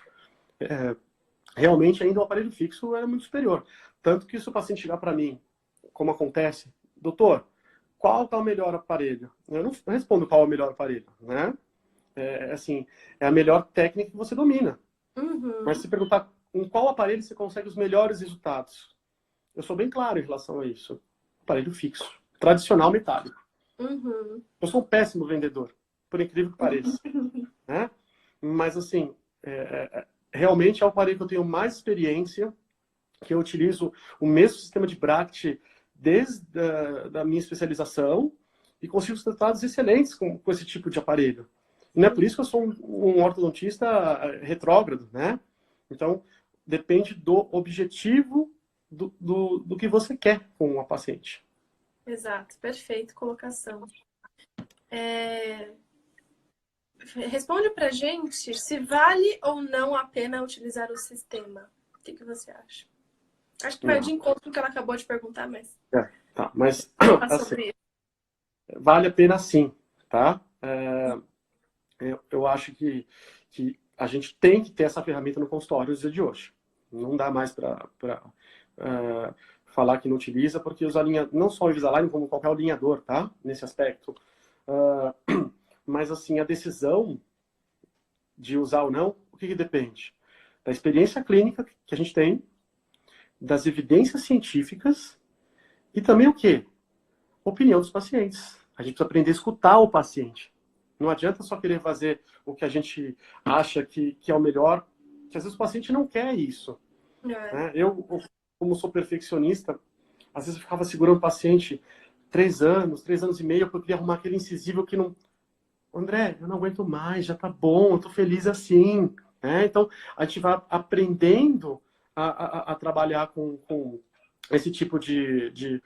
realmente ainda o aparelho fixo é muito superior. Tanto que se o paciente chegar para mim, como acontece, doutor, qual tá o melhor aparelho? Eu não respondo qual é o melhor aparelho, né? Assim, é a melhor técnica que você domina. Mas se perguntar em qual aparelho você consegue os melhores resultados, eu sou bem claro em relação a isso. Aparelho fixo, tradicional metálico. Eu sou um péssimo vendedor, por incrível que pareça. Né? Mas assim, realmente é o aparelho que eu tenho mais experiência que eu utilizo o mesmo sistema de Bract desde da minha especialização e consigo resultados excelentes com esse tipo de aparelho. E não é por isso que eu sou um ortodontista retrógrado, né? Então, depende do objetivo do que você quer com a paciente. Exato, perfeito, colocação. Responde pra gente se vale ou não a pena utilizar o sistema. O que você acha? Acho que vai de encontro com o que ela acabou de perguntar, mas... Tá, mas assim, vale a pena sim, tá? Eu acho que a gente tem que ter essa ferramenta no consultório nos dias de hoje. Não dá mais para falar que não utiliza, porque os não só o Invisalign, como qualquer alinhador, tá? Nesse aspecto. Mas, assim, a decisão de usar ou não, o que depende? Da experiência clínica que a gente tem, das evidências científicas e também o quê? Opinião dos pacientes. A gente precisa aprender a escutar o paciente. Não adianta só querer fazer o que a gente acha que é o melhor, que às vezes o paciente não quer isso. Né? Eu, como sou perfeccionista, às vezes eu ficava segurando o paciente 3 anos e meio, porque eu queria arrumar aquele incisível que não... André, eu não aguento mais, já tá bom, eu tô feliz assim. Né? Então, a gente vai aprendendo a trabalhar com esse tipo de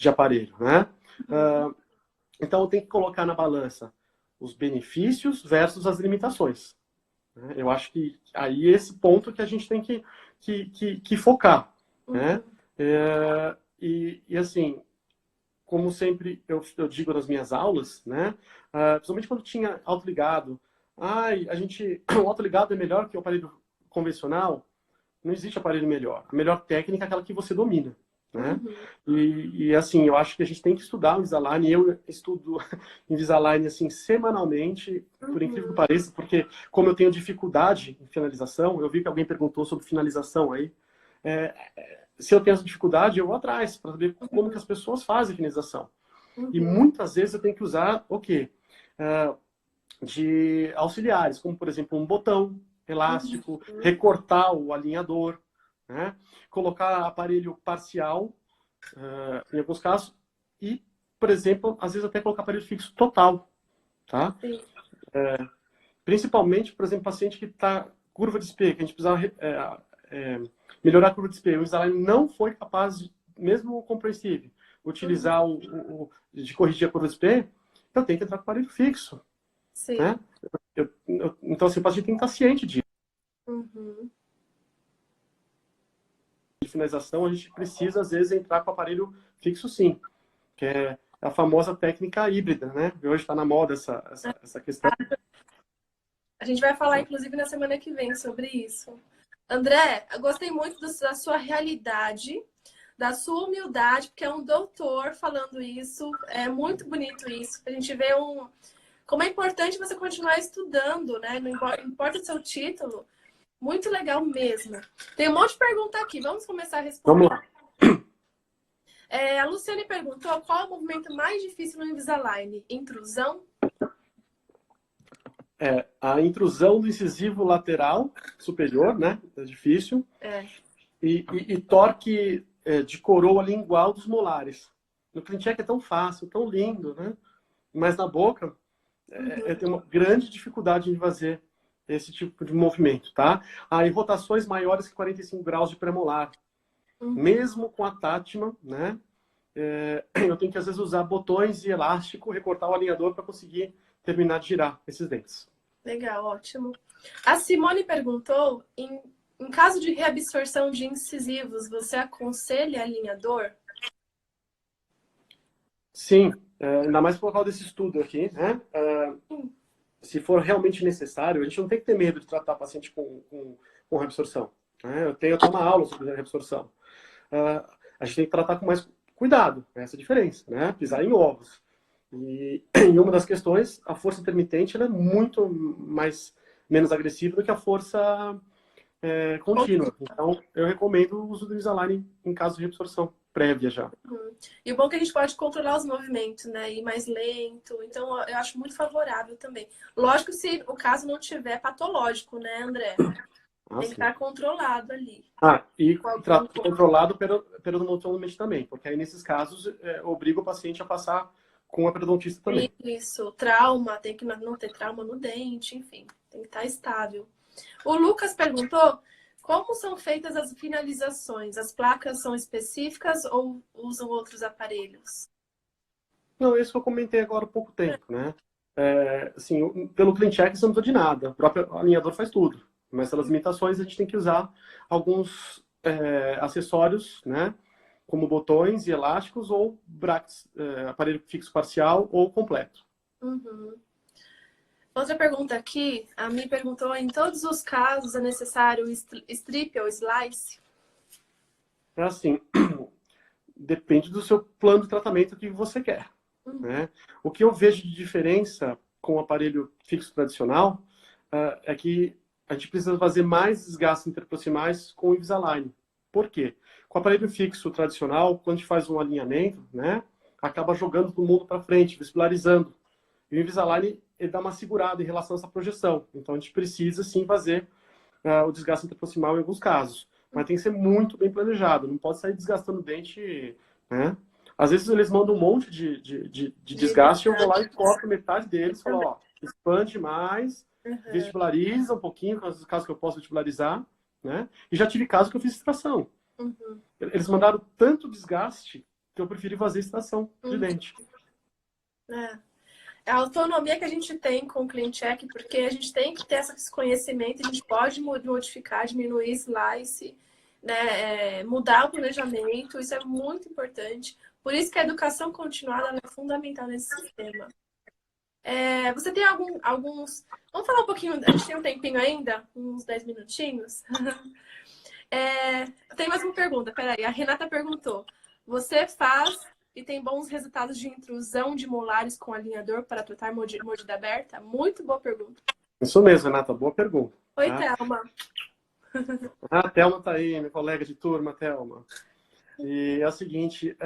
aparelho. Né? Então, eu tenho que colocar na balança os benefícios versus as limitações. Né? Eu acho que aí esse ponto que a gente tem que focar. Né? E assim, como sempre eu digo nas minhas aulas, né? Principalmente quando tinha autoligado, o autoligado é melhor que o aparelho convencional. Não existe aparelho melhor. A melhor técnica é aquela que você domina. Né? E assim, eu acho que a gente tem que estudar o Invisalign. Eu estudo Invisalign assim, semanalmente, por incrível que pareça, porque como eu tenho dificuldade em finalização, eu vi que alguém perguntou sobre finalização aí. Se eu tenho essa dificuldade, eu vou atrás para saber como que as pessoas fazem finalização. E muitas vezes eu tenho que usar o quê? De auxiliares, como por exemplo um botão elástico, recortar o alinhador, né? Colocar aparelho parcial, em alguns casos, e, por exemplo, às vezes até colocar aparelho fixo total, tá? Principalmente, por exemplo, paciente que está curva de espelho, que a gente precisava melhorar a curva de espelho. O Invisalign não foi capaz, mesmo compreensível, utilizar de corrigir a curva de espelho, então tem que entrar com aparelho fixo. Sim. Né? Então, assim, o paciente tem que estar ciente disso. De finalização, a gente precisa, às vezes, entrar com aparelho fixo, sim. Que é a famosa técnica híbrida, né? Hoje está na moda essa questão. A gente vai falar, inclusive, na semana que vem sobre isso. André, eu gostei muito da sua realidade, da sua humildade, porque é um doutor falando isso. É muito bonito isso. A gente vê como é importante você continuar estudando, né? Não importa o seu título. Muito legal mesmo. Tem um monte de pergunta aqui. Vamos começar a responder. Vamos lá. A Luciane perguntou qual é o movimento mais difícil no Invisalign? Intrusão? A intrusão do incisivo lateral superior, né? É difícil. E torque de coroa lingual dos molares. No ClinCheck é tão fácil, tão lindo, né? Mas na boca, eu tenho uma grande dificuldade em fazer esse tipo de movimento, tá? Aí rotações maiores que 45 graus de premolar. Mesmo com a Tatman, né? Eu tenho que, às vezes, usar botões e elástico, recortar o alinhador para conseguir terminar de girar esses dentes. Legal, ótimo. A Simone perguntou, em caso de reabsorção de incisivos, você aconselha alinhador? Sim, ainda mais por causa desse estudo aqui, né? Se for realmente necessário, a gente não tem que ter medo de tratar paciente com reabsorção. Né? Eu tenho até uma aula sobre reabsorção. A gente tem que tratar com mais cuidado, essa é a diferença, né? Pisar em ovos. E em uma das questões, a força intermitente ela é muito menos agressiva do que a força contínua. Então, eu recomendo o uso do Invisalign em caso de reabsorção prévia já. E o bom é que a gente pode controlar os movimentos, né? Ir mais lento. Então, eu acho muito favorável também. Lógico, se o caso não tiver patológico, né, André? Ah, Tem que sim. estar controlado ali. E Com algum- controlado perodontologicamente também, porque aí nesses casos obriga o paciente a passar com a periodontista também. Isso, trauma, tem que não ter trauma no dente, enfim, tem que estar estável. O Lucas perguntou como são feitas as finalizações? As placas são específicas ou usam outros aparelhos? Não, isso que eu comentei agora há pouco tempo, né? Assim, pelo CleanCheck você não precisa de nada, o próprio alinhador faz tudo. Mas pelas limitações a gente tem que usar alguns acessórios, né? Como botões e elásticos ou brackets, aparelho fixo parcial ou completo. Uhum. Outra pergunta aqui, a Mi perguntou, em todos os casos é necessário strip ou slice? É assim, depende do seu plano de tratamento que você quer, Uhum. né? O que eu vejo de diferença com o aparelho fixo tradicional é que a gente precisa fazer mais desgastes interproximais com o Invisalign. Por quê? Com o aparelho fixo tradicional, quando a gente faz um alinhamento, né, acaba jogando todo mundo para frente, vestibularizando. E o Invisalign ele dá uma segurada em relação a essa projeção. Então a gente precisa sim fazer o desgaste interproximal em alguns casos. Mas tem que ser muito bem planejado, não pode sair desgastando o dente, né? Às vezes eles mandam um monte de desgaste e eu vou lá e corto metade deles, falo, ó, expande mais, Uhum. vestibulariza um pouquinho, caso que eu possa vestibularizar, né? E já tive casos que eu fiz extração. Uhum. Eles mandaram tanto desgaste que eu preferi fazer extração de Uhum. dente. É. É a autonomia que a gente tem com o CleanCheck, porque a gente tem que ter esse conhecimento, a gente pode modificar, diminuir slice, né, mudar o planejamento, isso é muito importante. Por isso que a educação continuada ela é fundamental nesse sistema. Você tem alguns... Vamos falar um pouquinho, a gente tem um tempinho ainda? Uns 10 minutinhos? Tem mais uma pergunta, peraí. A Renata perguntou: você faz e tem bons resultados de intrusão de molares com alinhador para tratar mordida aberta? Muito boa pergunta. Isso mesmo, Renata, boa pergunta. Oi, Tá? Thelma. A Thelma está aí, minha colega de turma, Thelma. E é o seguinte,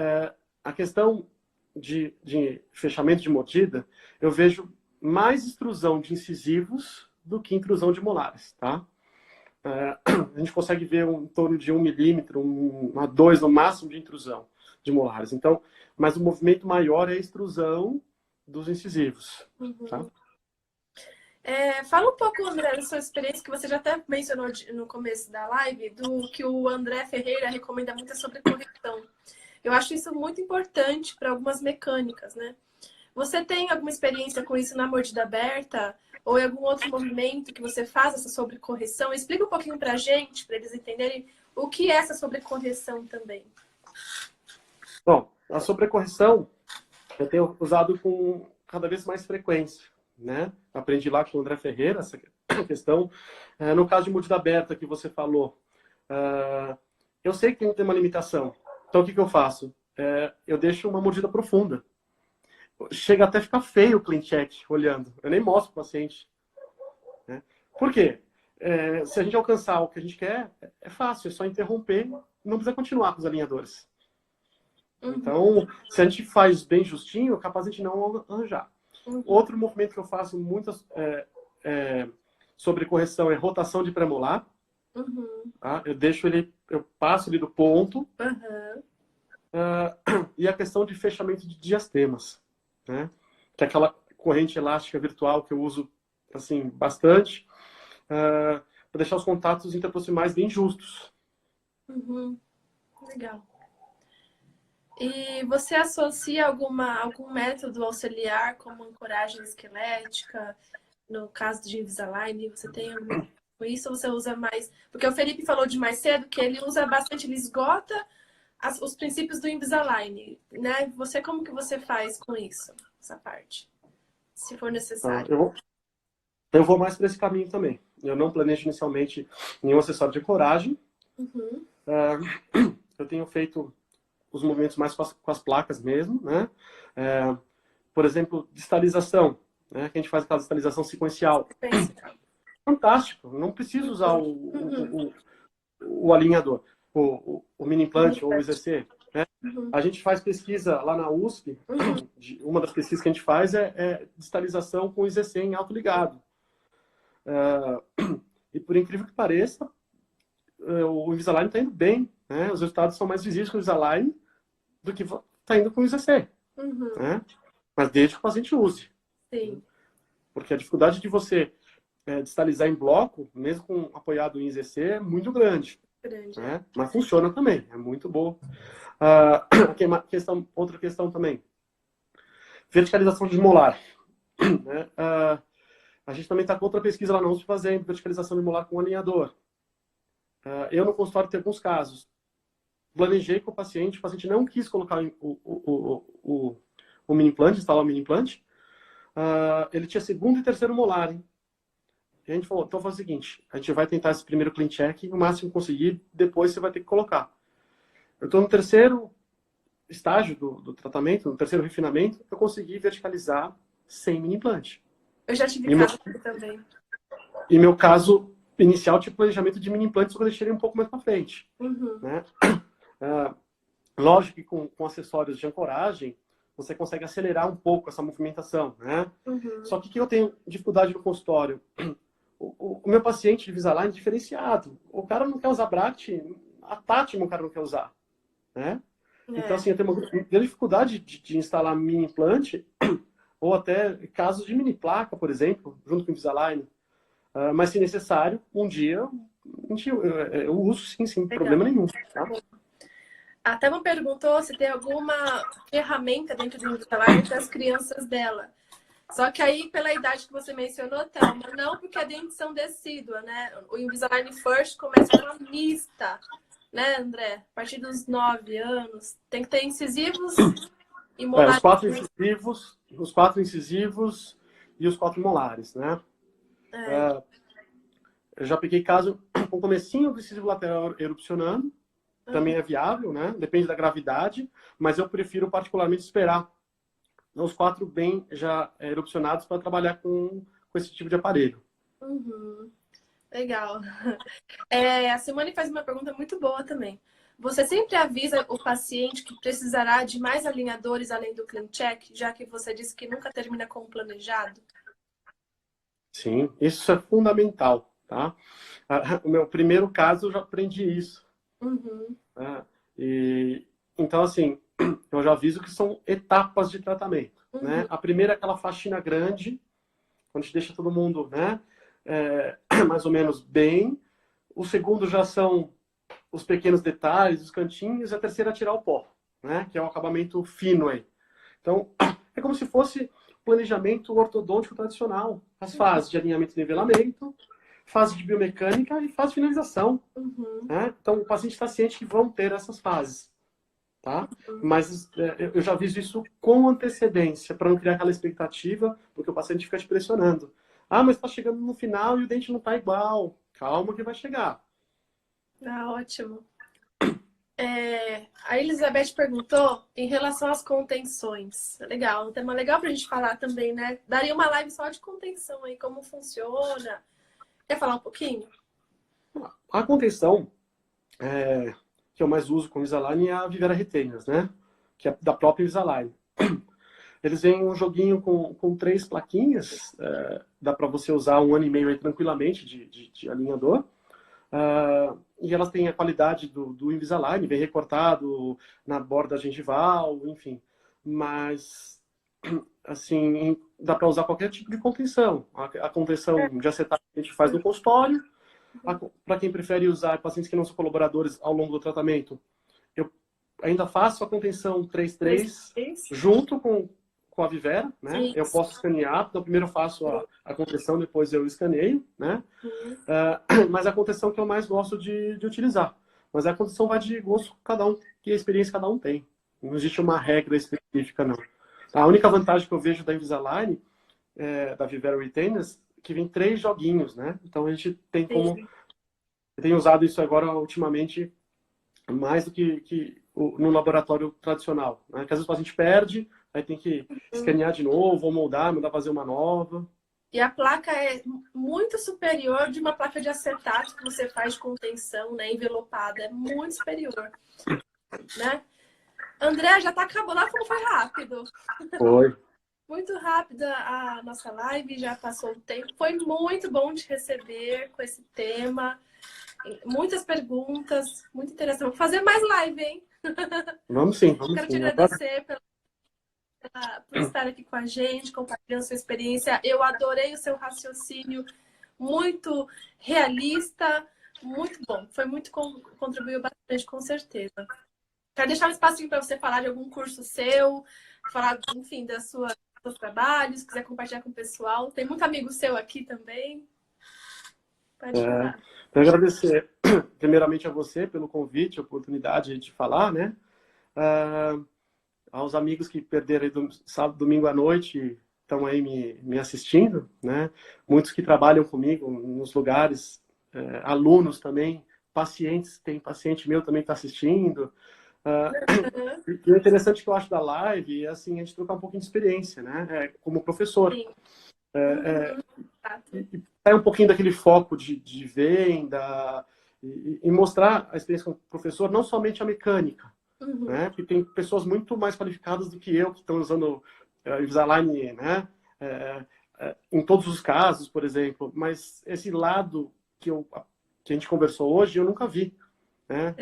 a questão de fechamento de mordida, eu vejo mais extrusão de incisivos do que intrusão de molares, tá? A gente consegue ver em torno de 1 milímetro, 1 a 2 no máximo de intrusão de molares. Então, mas o movimento maior é a extrusão dos incisivos, tá? Fala um pouco, André, da sua experiência, que você já até mencionou no começo da live, do que o André Ferreira recomenda muito sobre correção. Eu acho isso muito importante para algumas mecânicas, né? Você tem alguma experiência com isso na mordida aberta? Ou em algum outro movimento que você faz essa sobrecorreção? Explica um pouquinho pra gente, para eles entenderem o que é essa sobrecorreção também. Bom, a sobrecorreção eu tenho usado com cada vez mais frequência, né? Aprendi lá com o André Ferreira essa questão. No caso de mordida aberta que você falou, eu sei que tem uma limitação. Então, o que eu faço? Eu deixo uma mordida profunda. Chega até a ficar feio o CleanCheck olhando. Eu nem mostro para o paciente. Né? Por quê? Se a gente alcançar o que a gente quer, é fácil, é só interromper, não precisa continuar com os alinhadores. Uhum. Então, se a gente faz bem justinho, é capaz de a gente não arranjar. Uhum. Outro movimento que eu faço muitas sobre correção é rotação de premolar. Uhum. Tá? Eu passo ele do ponto. Uhum. E a questão de fechamento de diastemas, né? Que é aquela corrente elástica virtual que eu uso assim bastante para deixar os contatos interproximais bem justos. Uhum. Legal. E você associa algum método auxiliar, como ancoragem esquelética, no caso de Invisalign? Você tem algum com isso ou você usa mais? Porque o Felipe falou de mais cedo que ele usa bastante, ele esgota os princípios do Invisalign, né? Como que você faz com isso, essa parte? Se for necessário. Eu vou mais para esse caminho também. Eu não planejo inicialmente nenhum acessório de ancoragem. Uhum. Eu tenho feito os movimentos mais com as placas mesmo, né? Por exemplo, distalização, né? Que a gente faz aquela distalização sequencial. Fantástico, não preciso usar o alinhador, o mini implante ou o IZC. Né? Uhum. A gente faz pesquisa lá na USP, uma das pesquisas que a gente faz é distalização com IZC em alto ligado. E por incrível que pareça, o Invisalign está indo bem, né? Os resultados são mais visíveis com o Invisalign do que está indo com o IZC, Uhum. né? Mas desde que o paciente use. Sim. Porque a dificuldade de você distalizar em bloco, mesmo com apoiado em IZC, é muito grande. Grande. Né? Mas funciona também, é muito bom. Outra questão também. Verticalização de molar. Né? A gente também está com outra pesquisa lá na USP fazendo verticalização de molar com alinhador. Eu no consultório tenho alguns casos. Planejei com o paciente não quis colocar o mini implante, instalar o mini implante. Ele tinha segundo e terceiro molar, hein? E a gente falou, então faz o seguinte, a gente vai tentar esse primeiro clean check, o máximo que conseguir, depois você vai ter que colocar. Eu estou no terceiro estágio do tratamento, no terceiro refinamento, eu consegui verticalizar sem mini implante. Eu já tive caso também. E meu caso inicial tinha planejamento de mini implante, só que eu deixei ele um pouco mais para frente. Uhum. Né? Lógico que com acessórios de ancoragem, você consegue acelerar um pouco essa movimentação. Né? Uhum. Só que eu tenho dificuldade no consultório. O meu paciente de Invisalign é diferenciado. O cara não quer usar Bract, a Tátima o cara não quer usar. Né? Então, assim, eu tenho uma dificuldade de instalar mini implante ou até casos de mini placa, por exemplo, junto com o Invisalign. Mas, se necessário, um dia eu uso sim, sem problema nenhum. Tá? A Thelma perguntou se tem alguma ferramenta dentro do Invisalign para as crianças dela. Só que aí, pela idade que você mencionou, Thelma, não, porque a dentição decídua, né? O Invisalign First começa com a mista, né, André? A partir dos 9 anos. Tem que ter incisivos e molares. Os quatro incisivos e os 4 molares, né? Eu já peguei caso com o comecinho do incisivo lateral erupcionando. Também é viável, né? Depende da gravidade. Mas eu prefiro particularmente esperar os 4 bem já erupcionados para trabalhar com esse tipo de aparelho. Uhum. Legal. A Simone faz uma pergunta muito boa também. Você sempre avisa o paciente que precisará de mais alinhadores além do clean check, já que você disse que nunca termina com o planejado? Sim, isso é fundamental, tá? O meu primeiro caso eu já aprendi isso. Uhum. Então, assim, eu já aviso que são etapas de tratamento. Uhum. Né? A primeira é aquela faxina grande, onde a gente deixa todo mundo, né, mais ou menos bem. O segundo já são os pequenos detalhes, os cantinhos. E a terceira é tirar o pó, né, que é o acabamento fino aí. Então, é como se fosse planejamento ortodôntico tradicional. As fases de alinhamento e nivelamento, fase de biomecânica e fase de finalização. Uhum. Né? Então, o paciente está ciente que vão ter essas fases. Tá? Mas eu já aviso isso com antecedência, para não criar aquela expectativa, porque o paciente fica te pressionando. Mas está chegando no final e o dente não está igual. Calma que vai chegar. Ótimo. A Elizabeth perguntou em relação às contenções. Legal, um tema legal para a gente falar também, né? Daria uma live só de contenção aí, como funciona. Quer falar um pouquinho? A contenção que eu mais uso com o Invisalign é a Vivera Retainers, né? Que é da própria Invisalign. Eles vêm um joguinho com 3 plaquinhas, dá para você usar 1 ano e meio aí tranquilamente de alinhador. E elas têm a qualidade do Invisalign, bem recortado na borda gengival, enfim. Mas, assim, dá para usar qualquer tipo de contenção. A contenção de acetato que a gente faz no consultório. Para quem prefere usar pacientes que não são colaboradores ao longo do tratamento, eu ainda faço a contenção 3-3 junto com a Vivera, né? Isso. Eu posso escanear, então primeiro eu faço a contenção, depois eu escaneio, né? Mas a contenção que eu mais gosto de utilizar. Mas a contenção vai de gosto cada um, que a experiência cada um tem. Não existe uma regra específica, não. A única vantagem que eu vejo da Invisalign, da Vivera Retainers, que vem 3 joguinhos, né? Então a gente tem como... Eu tenho usado isso agora ultimamente mais do que no laboratório tradicional, né? Que às vezes o paciente perde, aí tem que escanear de novo, ou moldar, mandar fazer uma nova. E a placa é muito superior de uma placa de acetato que você faz de contenção, né? Envelopada. É muito superior. Né? André, já tá acabando. Olha como foi rápido. Foi. Muito rápida a nossa live, já passou o tempo. Foi muito bom te receber com esse tema. Muitas perguntas, muito interessante. Vou fazer mais live, hein? Vamos sim, vamos Quero te sim. Agora, agradecer por estar aqui com a gente, compartilhando sua experiência. Eu adorei o seu raciocínio, muito realista, muito bom. Foi muito, contribuiu bastante, com certeza. Quero deixar um espacinho para você falar de algum curso seu, falar, enfim, dos seus trabalhos, se quiser compartilhar com o pessoal. Tem muito amigo seu aqui também. Pode falar. quero agradecer primeiramente a você pelo convite, a oportunidade de falar, né? Ah, aos amigos que perderam aí sábado, domingo à noite, estão aí me assistindo, né? Muitos que trabalham comigo nos lugares, alunos também, pacientes, tem paciente meu também que está assistindo. E o interessante que eu acho da live é assim, a gente trocar um pouquinho de experiência, né? Como professor. Sim. E sair um pouquinho daquele foco de venda e mostrar a experiência como professor, não somente a mecânica, né? Porque tem pessoas muito mais qualificadas do que eu que estão usando Invisalign, né? Em todos os casos, por exemplo. Mas esse lado que a gente conversou hoje, eu nunca vi, né?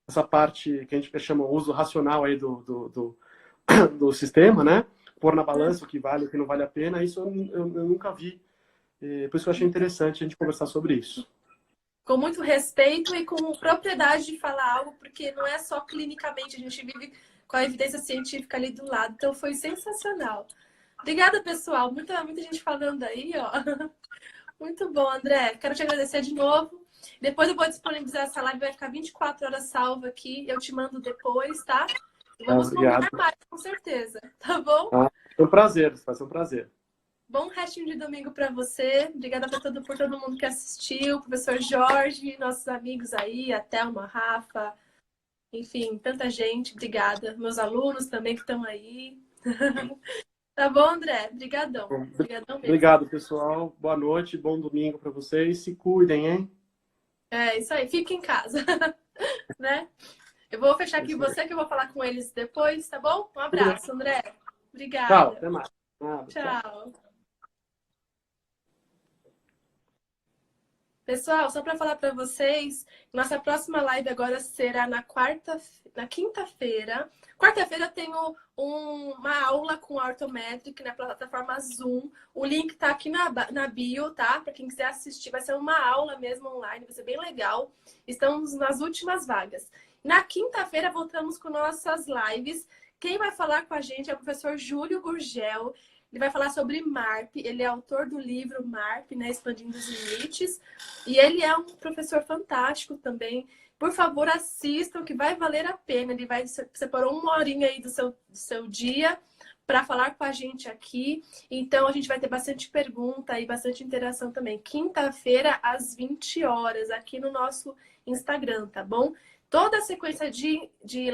Essa parte que a gente chama o uso racional aí do sistema, né? Pôr na balança o que vale e o que não vale a pena, isso eu nunca vi. Por isso que eu achei interessante a gente conversar sobre isso. Com muito respeito e com propriedade de falar algo, porque não é só clinicamente, a gente vive com a evidência científica ali do lado. Então foi sensacional. Obrigada, pessoal. Muita gente falando aí, ó. Muito bom, André. Quero te agradecer de novo. Depois eu vou disponibilizar essa live, vai ficar 24 horas salva aqui. Eu te mando depois, tá? Vamos combinar mais, com certeza. Tá bom? Foi um prazer, vai ser um prazer. Bom restinho de domingo para você. Obrigada por todo mundo que assistiu. Professor Jorge, nossos amigos aí, a Thelma, Rafa, enfim, tanta gente. Obrigada. Meus alunos também que estão aí. Tá bom, André? Obrigadão. Obrigadão mesmo. Obrigado, pessoal. Boa noite, bom domingo para vocês. Se cuidem, hein? É isso aí. Fique em casa. Né? Eu vou fechar aqui você, que eu vou falar com eles depois, tá bom? Um abraço, André. Obrigada. Tchau, até mais. Tchau. Pessoal, só para falar para vocês, nossa próxima live agora será na quinta-feira. Quarta-feira eu tenho uma aula com a Orthometric na plataforma Zoom. O link tá aqui na bio, tá? Para quem quiser assistir, vai ser uma aula mesmo online, vai ser bem legal. Estamos nas últimas vagas. Na quinta-feira voltamos com nossas lives. Quem vai falar com a gente é o professor Júlio Gurgel. Ele vai falar sobre MARP, ele é autor do livro MARP, né, Expandindo os Limites, e ele é um professor fantástico também. Por favor, assistam, que vai valer a pena. Ele vai separar uma horinha aí do seu dia para falar com a gente aqui. Então, a gente vai ter bastante pergunta e bastante interação também. Quinta-feira, às 20 horas, aqui no nosso Instagram, tá bom? Toda a sequência de